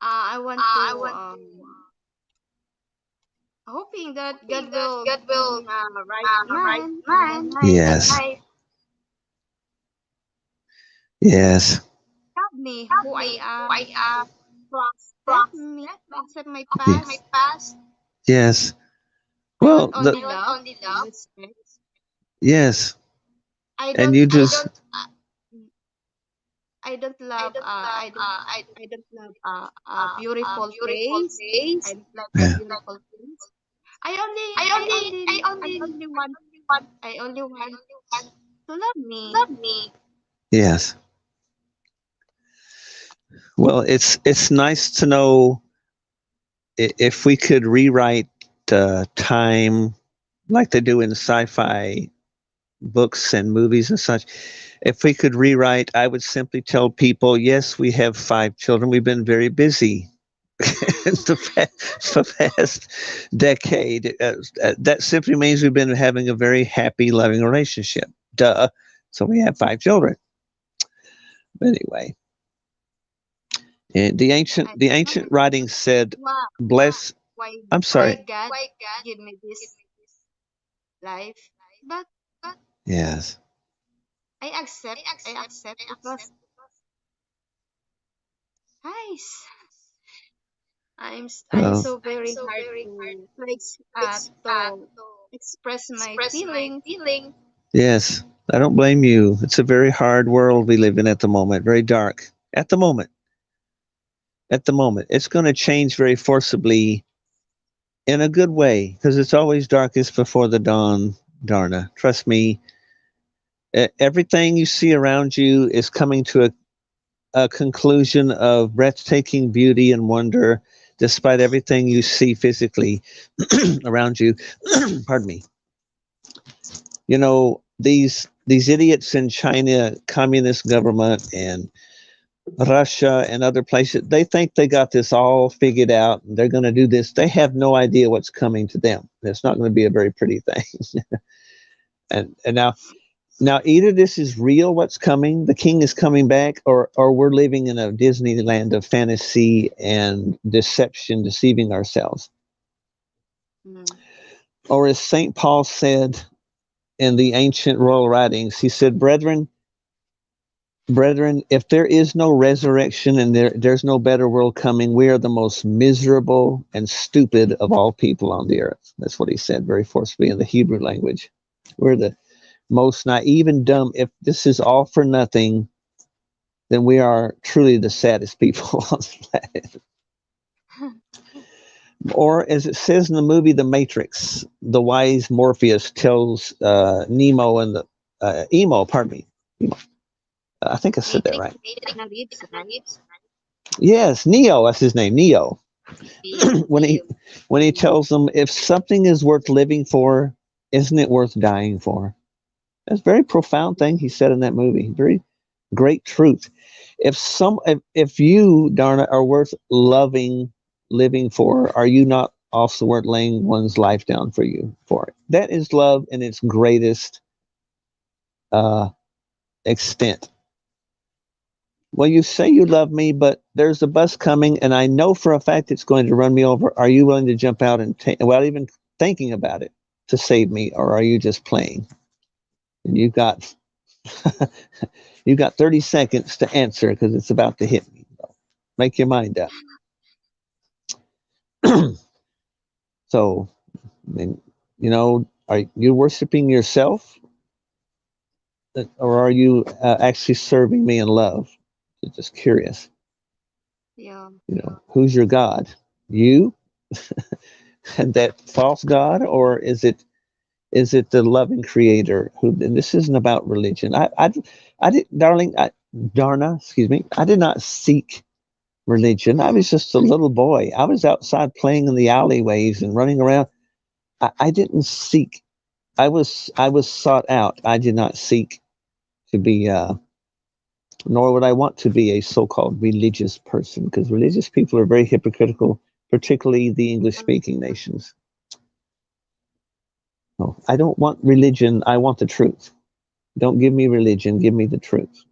I want to hoping that God will give me a right man in my life. Yes, yes. me who I am, to accept me, to accept my past. Yes. I want Well, only love and respect. yes. I And don't you just, I don't love I don't love a beautiful face. I don't like a yeah. beautiful face. I only want to love me. Yes. Well, it's nice to know if we could rewrite time like they do in sci-fi books and movies and such. If we could rewrite, I would simply tell people, yes, we have 5 children. We've been very busy the past decade. That simply means we've been having a very happy, loving relationship. Duh. So we have 5 children. But anyway, and I the don't know ancient writings said, why "Bless." I'm why sorry. God give me this life, but Yes. I accept because guys, I'm Well, so very hard to express my feelings. yes. I don't blame you. It's a very hard world we live in at the moment. Very dark at the moment. At the moment, it's going to change very forcibly in a good way because it's always darkest before the dawn. Darna, trust me. Everything you see around you is coming to a conclusion of breathtaking beauty and wonder, despite everything you see physically around you. Pardon me. You know these idiots in China, communist government, and Russia and other places, they think they got this all figured out and they're going to do this. They have no idea what's coming to them. It's not going to be a very pretty thing. And now either this is real, what's coming, the king is coming back, or we're living in a Disneyland of fantasy and deception, deceiving ourselves. Mm. Or as St. Paul said in the ancient royal writings, he said, Brethren, if there is no resurrection and there's no better world coming, we are the most miserable and stupid of all people on the earth. That's what he said very forcefully in the Hebrew language. We're the most naive and dumb. If this is all for nothing, then we are truly the saddest people on the planet. Or as it says in the movie The Matrix, the wise Morpheus tells Nemo and the Emo, pardon me. Emo. I think I said that Matrix right. Keanu Reeves, right? Yes, Neo. That's his name, Neo. Neo. When he tells them if something is worth living for, isn't it worth dying for? That's a very profound thing he said in that movie. Very great truth. If you, Darna, are worth loving, living for, are you not also worth laying one's life down for you for it? That is love in its greatest uh, extent. Well, you say you love me, but there's a bus coming, and I know for a fact it's going to run me over. Are you willing to jump out and without even thinking about it to save me, or are you just playing? And you've got 30 seconds to answer because it's about to hit me. So make your mind up. So, and, are you worshiping yourself, or are you actually serving me in love? Just curious. Yeah. Who's your God? You and that false God, or is it the loving Creator? Who? And this isn't about religion. I did, darling, Darna, excuse me. I did not seek religion. I was just a little boy. I was outside playing in the alleyways and running around. I didn't seek. I was sought out. I did not seek to be, nor would I want to be a so-called religious person, because religious people are very hypocritical, particularly the English-speaking nations. No, I don't want religion. I want the truth. Don't give me religion. Give me the truth.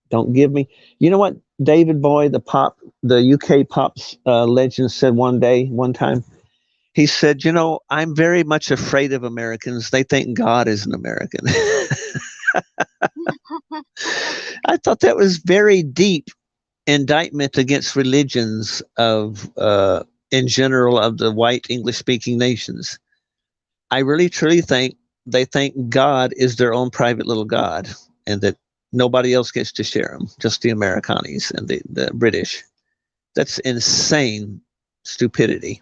Don't give me. You know what David Bowie, the UK pop legend, said one time. He said, I'm very much afraid of Americans. They think God is an American. I thought that was very deep indictment against religions of in general of the white English speaking nations. I really truly think they think God is their own private little God, and that nobody else gets to share them, just the Americanis and the British. That's insane stupidity.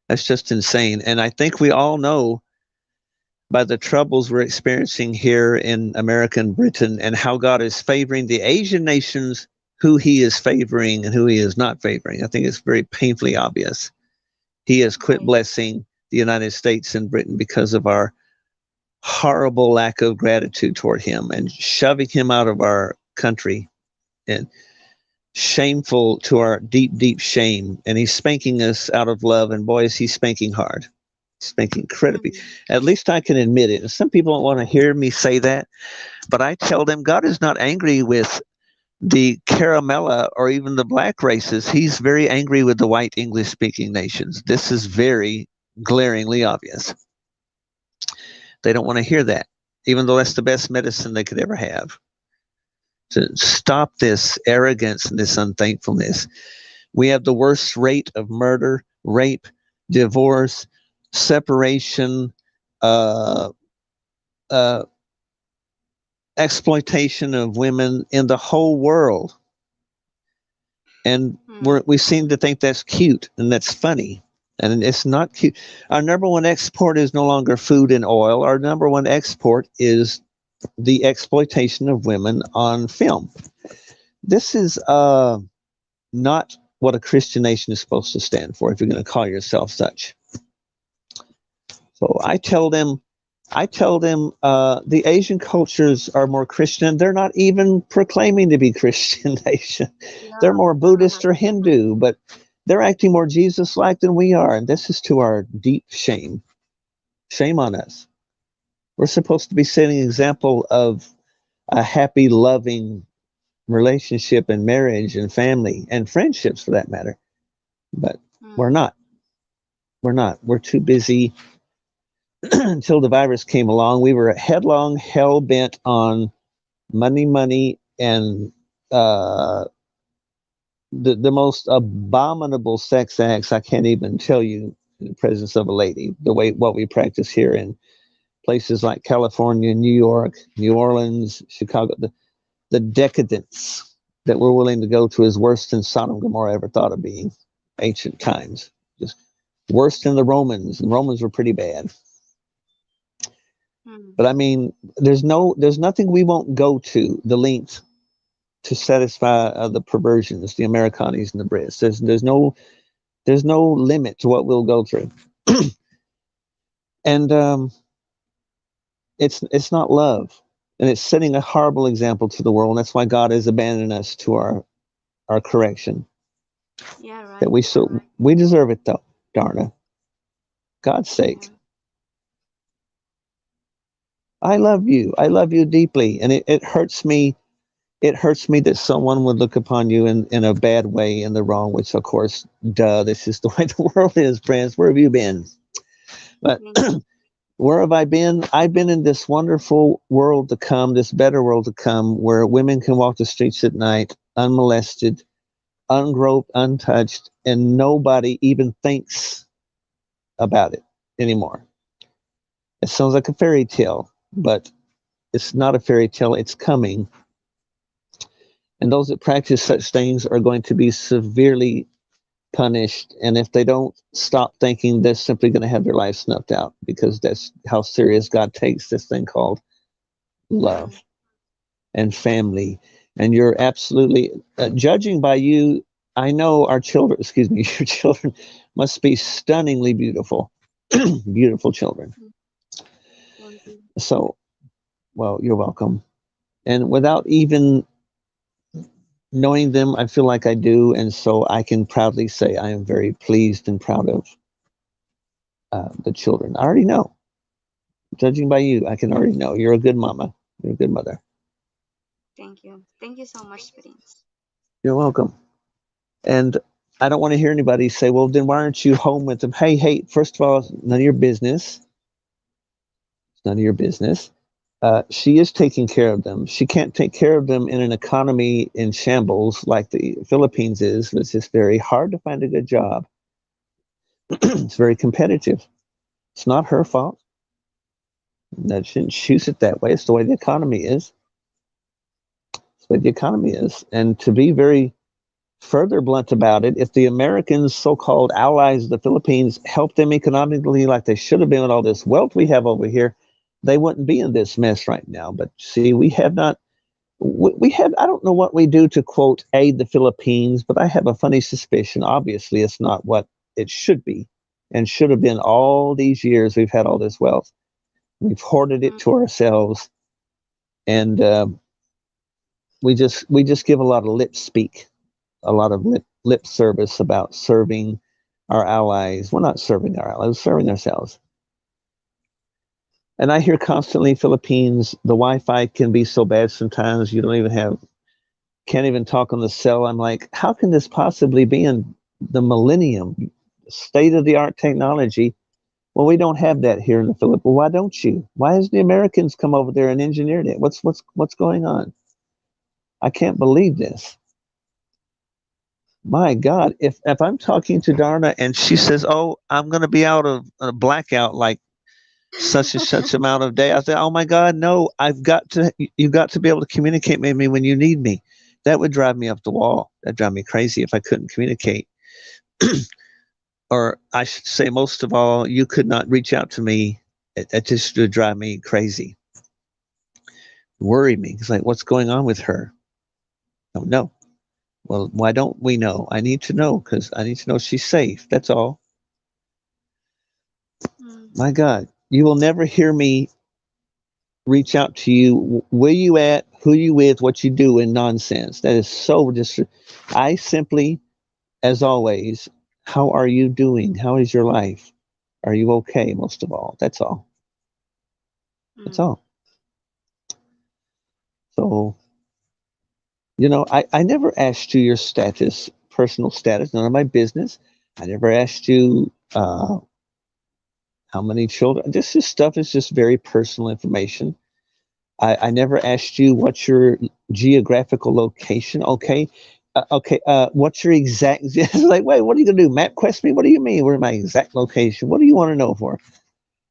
That's just insane. And I think we all know by the troubles we're experiencing here in America and Britain and how God is favoring the Asian nations, who he is favoring and who he is not favoring. I think it's very painfully obvious. He has quit Right. blessing the United States and Britain because of our horrible lack of gratitude toward him and shoving him out of our country, and shameful to our deep, deep shame. And he's spanking us out of love. And boys, he's spanking hard. He's spanking incredibly. Mm-hmm. At least I can admit it. Some people don't want to hear me say that, but I tell them God is not angry with the Caramella or even the black races. He's very angry with the white English speaking nations. This is very glaringly obvious. They don't want to hear that, even though that's the best medicine they could ever have. To stop this arrogance and this unthankfulness. We have the worst rate of murder, rape, divorce, separation, uh, uh, exploitation of women in the whole world. And we seem to think that's cute and that's funny. And it's not cute. Our number one export is no longer food and oil. Our number one export is the exploitation of women on film. This is not what a Christian nation is supposed to stand for, if you're going to call yourself such. So I tell them the Asian cultures are more Christian. They're not even proclaiming to be Christian nation. They're more Buddhist or Hindu, but they're acting more Jesus-like than we are. And this is to our deep shame. Shame on us. We're supposed to be setting an example of a happy, loving relationship and marriage and family and friendships for that matter. But we're not. We're not. We're too busy. Until the virus came along, we were headlong, hell bent on money, and the most abominable sex acts. I can't even tell you in the presence of a lady. What we practice here in places like California, New York, New Orleans, Chicago, the decadence that we're willing to go to is worse than Sodom and Gomorrah ever thought of being. Ancient times, just worse than the Romans. The Romans were pretty bad. But I mean, there's nothing we won't go to the length to satisfy the perversions, the Americanis and the Brits. There's no limit to what we'll go through. And it's not love, and it's setting a horrible example to the world. And that's why God has abandoned us to our correction. Yeah, right. That we deserve it though, Darna. God's sake. I love you. I love you deeply. And it hurts me. It hurts me that someone would look upon you in a bad way, in the wrong, which of course, this is the way the world is, friends. Where have you been? But where have I been? I've been in this wonderful world to come, this better world to come, where women can walk the streets at night unmolested, ungroped, untouched, and nobody even thinks about it anymore. It sounds like a fairy tale, but it's not a fairy tale. It's coming. And those that practice such things are going to be severely punished. And if they don't stop thinking, they're simply going to have their life snuffed out, because that's how serious God takes this thing called love and family. And you're absolutely judging by you. I know our children, your children must be stunningly beautiful, beautiful children. So, well, you're welcome. And without even knowing them, I feel like I do. And so I can proudly say I am very pleased and proud of the children. I already know. Judging by you, I can already know. You're a good mama. You're a good mother. Thank you. Thank you so much, Prince. You're welcome. And I don't want to hear anybody say, well, then why aren't you home with them? Hey, first of all, it's none of your business. It's none of your business. She is taking care of them. She can't take care of them in an economy in shambles like the Philippines is. It's just very hard to find a good job. It's very competitive. It's not her fault. That she didn't choose it that way. It's the way the economy is. It's the way the economy is. And to be very further blunt about it, if the Americans, so-called allies of the Philippines, helped them economically like they should have been with all this wealth we have over here, they wouldn't be in this mess right now. But see, we have not. We have. I don't know what we do to quote aid the Philippines, but I have a funny suspicion. Obviously, it's not what it should be, and should have been all these years we've had all this wealth. We've hoarded it Mm. to ourselves, and we just give a lot of lip speak, a lot of lip service about serving our allies. We're not serving our allies, we're serving ourselves. And I hear constantly Philippines, the Wi-Fi can be so bad sometimes you don't even have can't even talk on the cell. I'm like, how can this possibly be in the millennium, state of the art technology? Well, we don't have that here in the Philippines. Well, why don't you? Why has the Americans come over there and engineered it? What's going on? I can't believe this. My God, if I'm talking to Darna and she says, "Oh, I'm going to be out of a blackout like such and such amount of day," I say, "Oh my God, no! You've got to be able to communicate with me when you need me." That would drive me up the wall. That'd drive me crazy if I couldn't communicate. Or I should say, most of all, you could not reach out to me. It just would drive me crazy, worry me. It's like, what's going on with her? Oh no. Well, why don't we know? I need to know because I need to know she's safe. That's all. Mm. My God, you will never hear me reach out to you. Where you at? Who you with? What you doing? Nonsense. That is so just. I simply, as always, how are you doing? How is your life? Are you okay? Most of all, that's all. That's Mm. all. So I never asked you your status, personal status. None of my business. I never asked you how many children. This stuff is just very personal information. I never asked you what's your geographical location. Okay. Okay. What's your exact? It's like, wait, what are you gonna do? Map quest me? What do you mean? Where's my exact location? What do you want to know for?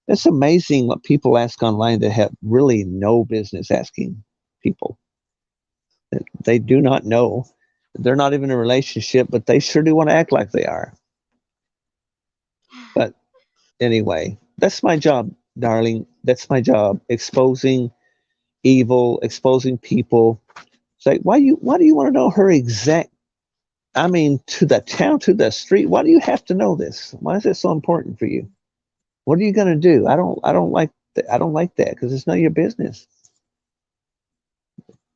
It's amazing what people ask online that have really no business asking people. They do not know. They're not even in a relationship, but they sure do want to act like they are. But anyway, that's my job, darling. That's my job. Exposing evil, exposing people. It's like, why do you want to know her exact, I mean, to the town, to the street? Why do you have to know this? Why is it so important for you? What are you going to do? I don't like that because it's none of your business.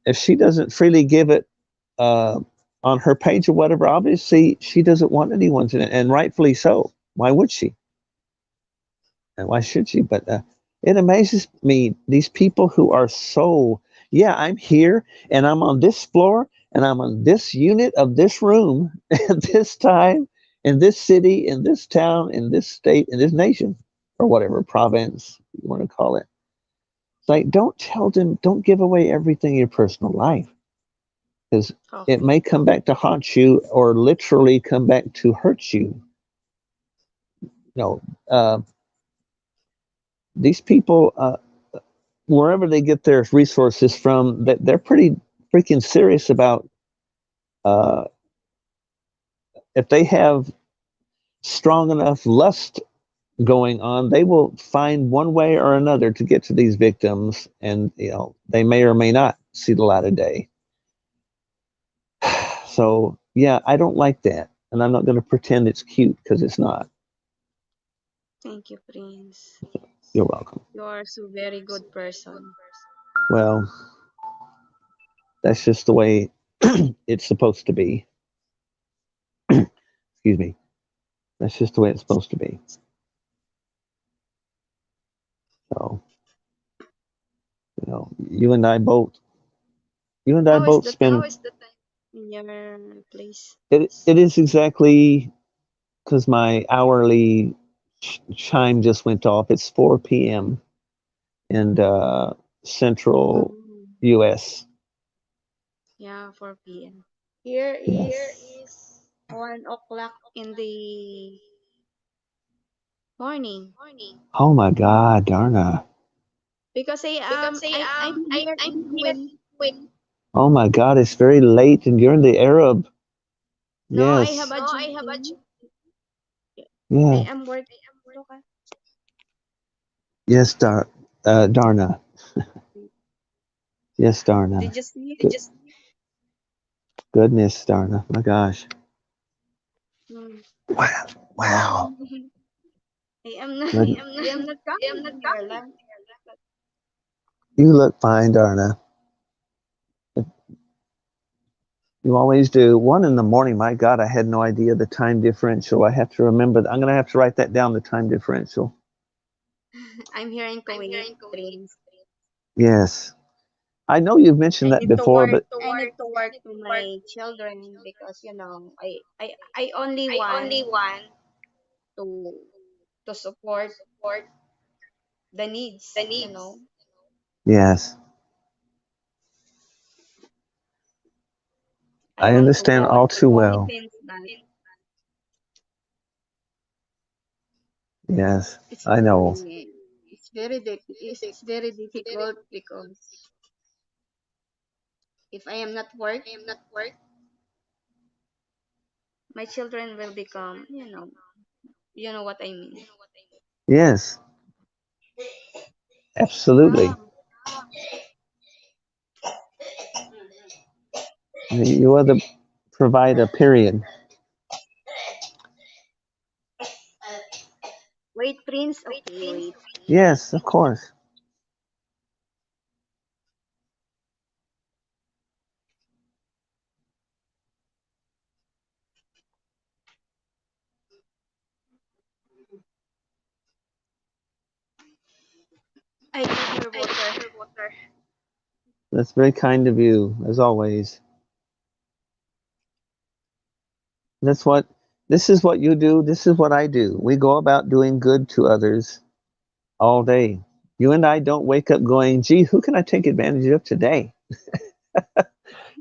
If she doesn't freely give it uh, on her page or whatever, obviously she doesn't want anyone to, and rightfully so. Why would she? And why should she? But it amazes me these people who are so, yeah, I'm here and I'm on this floor and I'm on this unit of this room at this time in this city, in this town, in this state, in this nation, or whatever province you want to call it. It's like, don't tell them, don't give away everything in your personal life because it Okay. may come back to haunt you or literally come back to hurt you. No, these people, wherever they get their resources from, that they're pretty freaking serious about. Uh, if they have strong enough lust going on, they will find one way or another to get to these victims, and they may or may not see the light of day. So yeah, I don't like that, and I'm not going to pretend it's cute because it's not. Thank you, Prince. You're welcome. You are so very good person. Well, that's just the way it's supposed to be. Excuse me. That's just the way it's supposed to be. So, you and I How is both the spend. time in your place? It is exactly because my hourly chime just went off. It's 4 p.m. and Central Mm. U.S. Yeah, 4 p.m. Here Yeah. is 1 o'clock in the morning Oh my God, Darna. because I'm here in Kuwait. Oh my God, it's very late, and you're in the Arab. No, I have Yes. a duty. I Yeah. am working. Look, Yes, Darna. Yes, Darna. did you see? Good, goodness, Darna. My gosh. Mm. Wow. Wow. I am not. Good. I am not coming here. But You look fine, Darna. You always do. 1 in the morning. My God, I had no idea the time differential. I have to remember. I'm going to have to write that down. The time differential. I'm here in Kuwait. Dreams. Yes. I know you've mentioned I that need to before, work. but I need to work to my children because I only want to support the needs. yes, I I want to understand go all to too well. Philippines, but Yes, it's I know. very it's very difficult because if I am not work, my children will become, you know what I mean. Yes, Yeah. absolutely. You are the provider, period. Wait, Prince. Okay, wait. Yes, of course. I give your water. That's very kind of you, as always. That's what, this is what you do. This is what I do. We go about doing good to others all day. You and I don't wake up going, gee, who can I take advantage of today?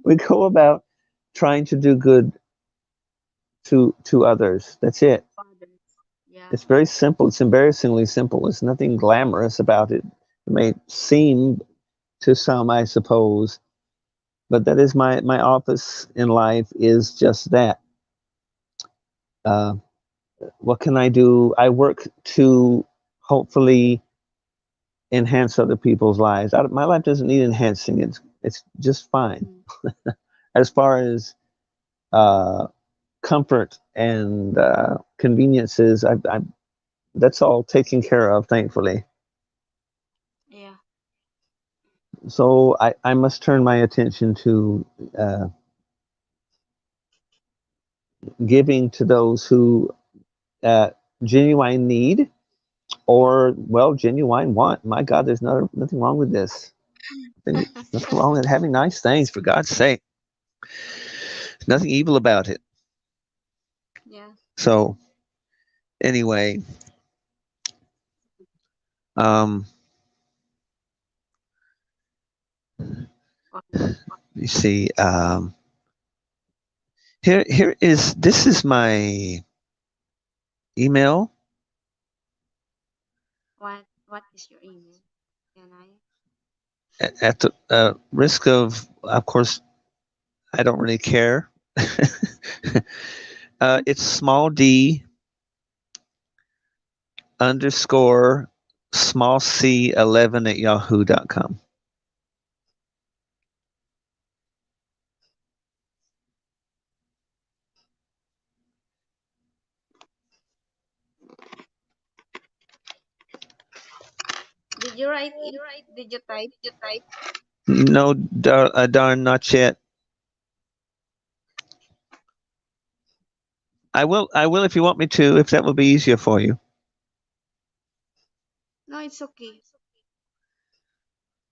We go about trying to do good to others. That's it. Fathers. Yeah. It's very simple. It's embarrassingly simple. There's nothing glamorous about it. It may seem to some, I suppose, but that is my office in life is just that. Uh, what can I do? I work to hopefully enhance other people's lives. My life doesn't need enhancing. It's just fine. Mm. As far as uh, comfort and conveniences, that's all taken care of, thankfully. Yeah. So I must turn my attention to uh, giving to those who uh, genuine need or well genuine want. My God, there's nothing wrong with this. Nothing wrong with having nice things, for God's sake. Nothing evil about it. Yeah. So anyway, um, What? you see, here is this is my email. What is your email? Can I? At the risk of course, I don't really care. It's small d underscore small c 11 at yahoo.com. Did you write it? Did you type? No, darn, not yet. I will if you want me to, if that will be easier for you. No, it's okay.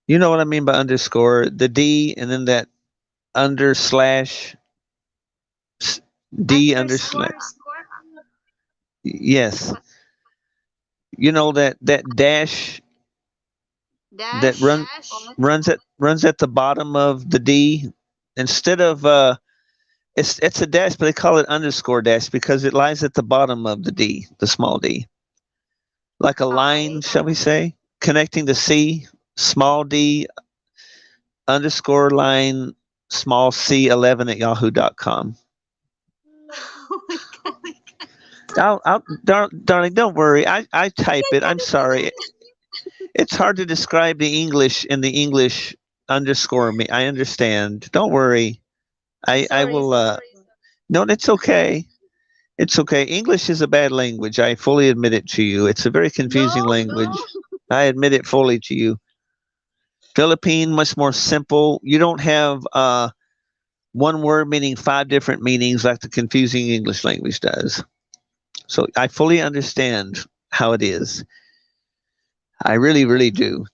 You know what I mean by underscore, the D and then that under slash D under slash. Underscore. Yes. You know that dash. that Dash or runs at the bottom of the D instead of it's a dash, but they call it underscore dash because it lies at the bottom of the D, the small D, like a line, okay. shall we say, connecting the C, small D, underscore line, small C 11 at yahoo.com. Oh my god. Darling, don't worry. I type it. I'm sorry. It's hard to describe the English in the English underscore me. I understand. Don't worry. I Sorry, will. sorry. No, it's okay. It's okay. English is a bad language. I fully admit it to you. It's a very confusing No, language. I admit it fully to you. Philippine, much more simple. You don't have one word meaning five different meanings like the confusing English language does. So I fully understand how it is. I really, really do.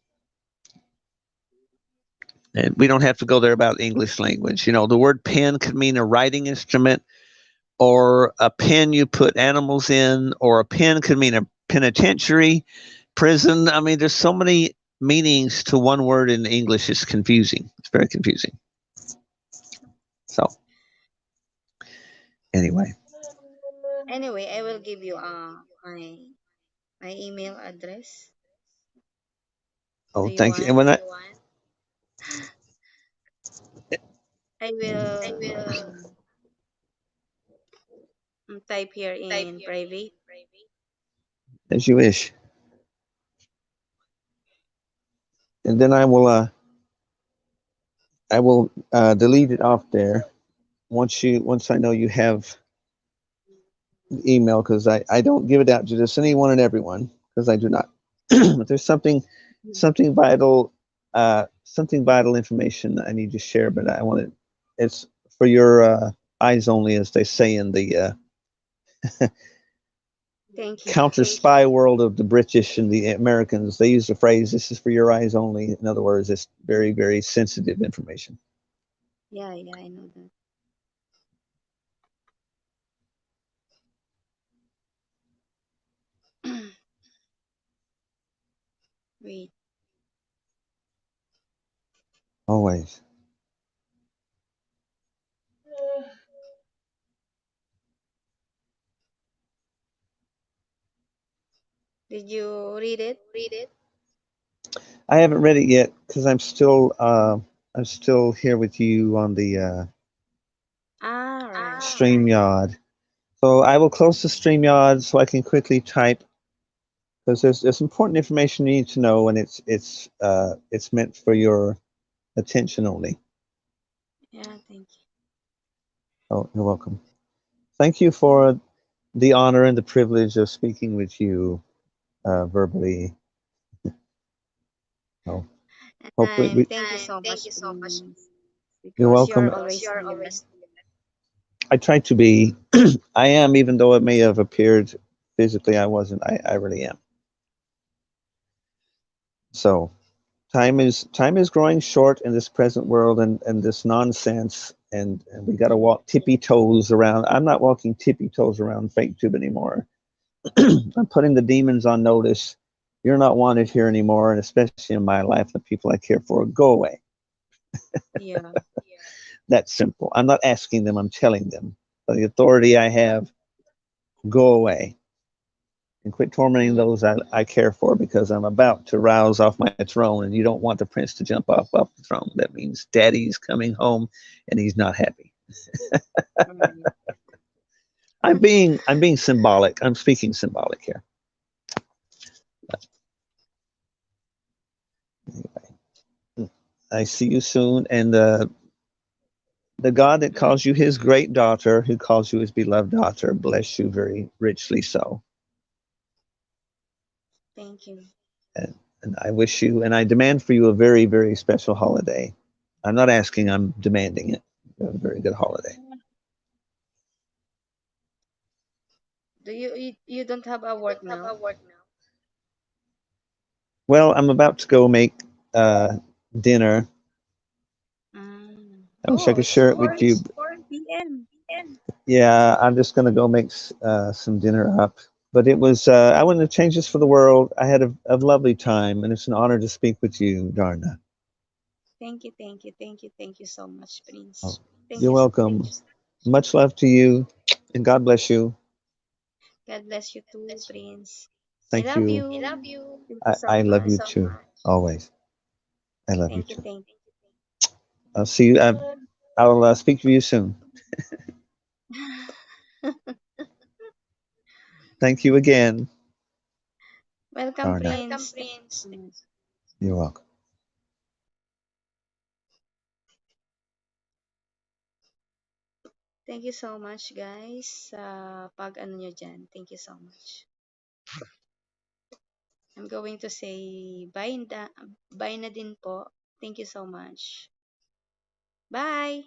And we don't have to go there about English language. You know, the word pen could mean a writing instrument, or a pen you put animals in, or a pen could mean a penitentiary, prison. I mean, there's so many meanings to one word in English. It's confusing. It's very confusing. So, anyway. anyway, I will give you my email address. Do Oh, you thank you. And want? when I, I will type here in private. as you wish, and then I will delete it off there once I know you have the email because I don't give it out to just anyone and everyone because I do not. But there's something vital something vital information I need to share, but I want it. It's for your eyes only, as they say in the Thank you. counter spy world of the British and the Americans. They use the phrase, "This is for your eyes only." In other words, it's very, very sensitive information. Yeah, yeah, I know that. Wait. Always. Did you read it? I haven't read it yet because I'm still here with you on the Ah, right. StreamYard. So I will close the StreamYard so I can quickly type because there's important information you need to know, and it's meant for your attention only. Yeah, thank you. Oh, you're welcome. Thank you for the honor and the privilege of speaking with you verbally. Oh, hopefully And we, thank you so much, Denise, you're because welcome. you're always here. I try to be. I am, even though it may have appeared physically I wasn't. I really am. So time is growing short in this present world and this nonsense, and we got to walk tippy toes around. I'm not walking tippy toes around fake tube anymore. I'm putting the demons on notice. You're not wanted here anymore, and especially in my life, the people I care for, go away. Yeah. That's simple. I'm not asking them. I'm telling them. By the authority I have, go away and quit tormenting Mm. those I care for, because I'm about to rouse off my throne, and you don't want the prince to jump off the throne. That means daddy's coming home and he's not happy. Right. I'm being symbolic. I'm speaking symbolic here. I see you soon, and the God that calls you his great daughter, who calls you his beloved daughter, bless you very richly so. Thank you. And I wish you, and I demand for you a very, very special holiday. I'm not asking, I'm demanding it. A very good holiday. You don't have a work now? Well, I'm about to go make uh, dinner. Mm. I wish I Oh, could it's share it with you. 4 p.m. Yeah, I'm just going to go make some dinner up. But it was, I wouldn't have changed this for the world. I had a lovely time, and it's an honor to speak with you, Darna. Thank you, thank you, thank you, thank you so much, Oh, Prince. Thank you're you, thank welcome. you. Much love to you, and God bless you. God bless you too, Prince. I Thank love you. you. Thank you I so love you much. too. Always. I love you Thank you, too. thank I'll see you. I'll speak to you soon. you. Thank you again, Welcome, Darna. Prince. Thank you so much. You're welcome. Thank you so much, guys, sa pag ano nyo dyan. Thank you so much. I'm going to say bye na din po. Thank you so much. Bye!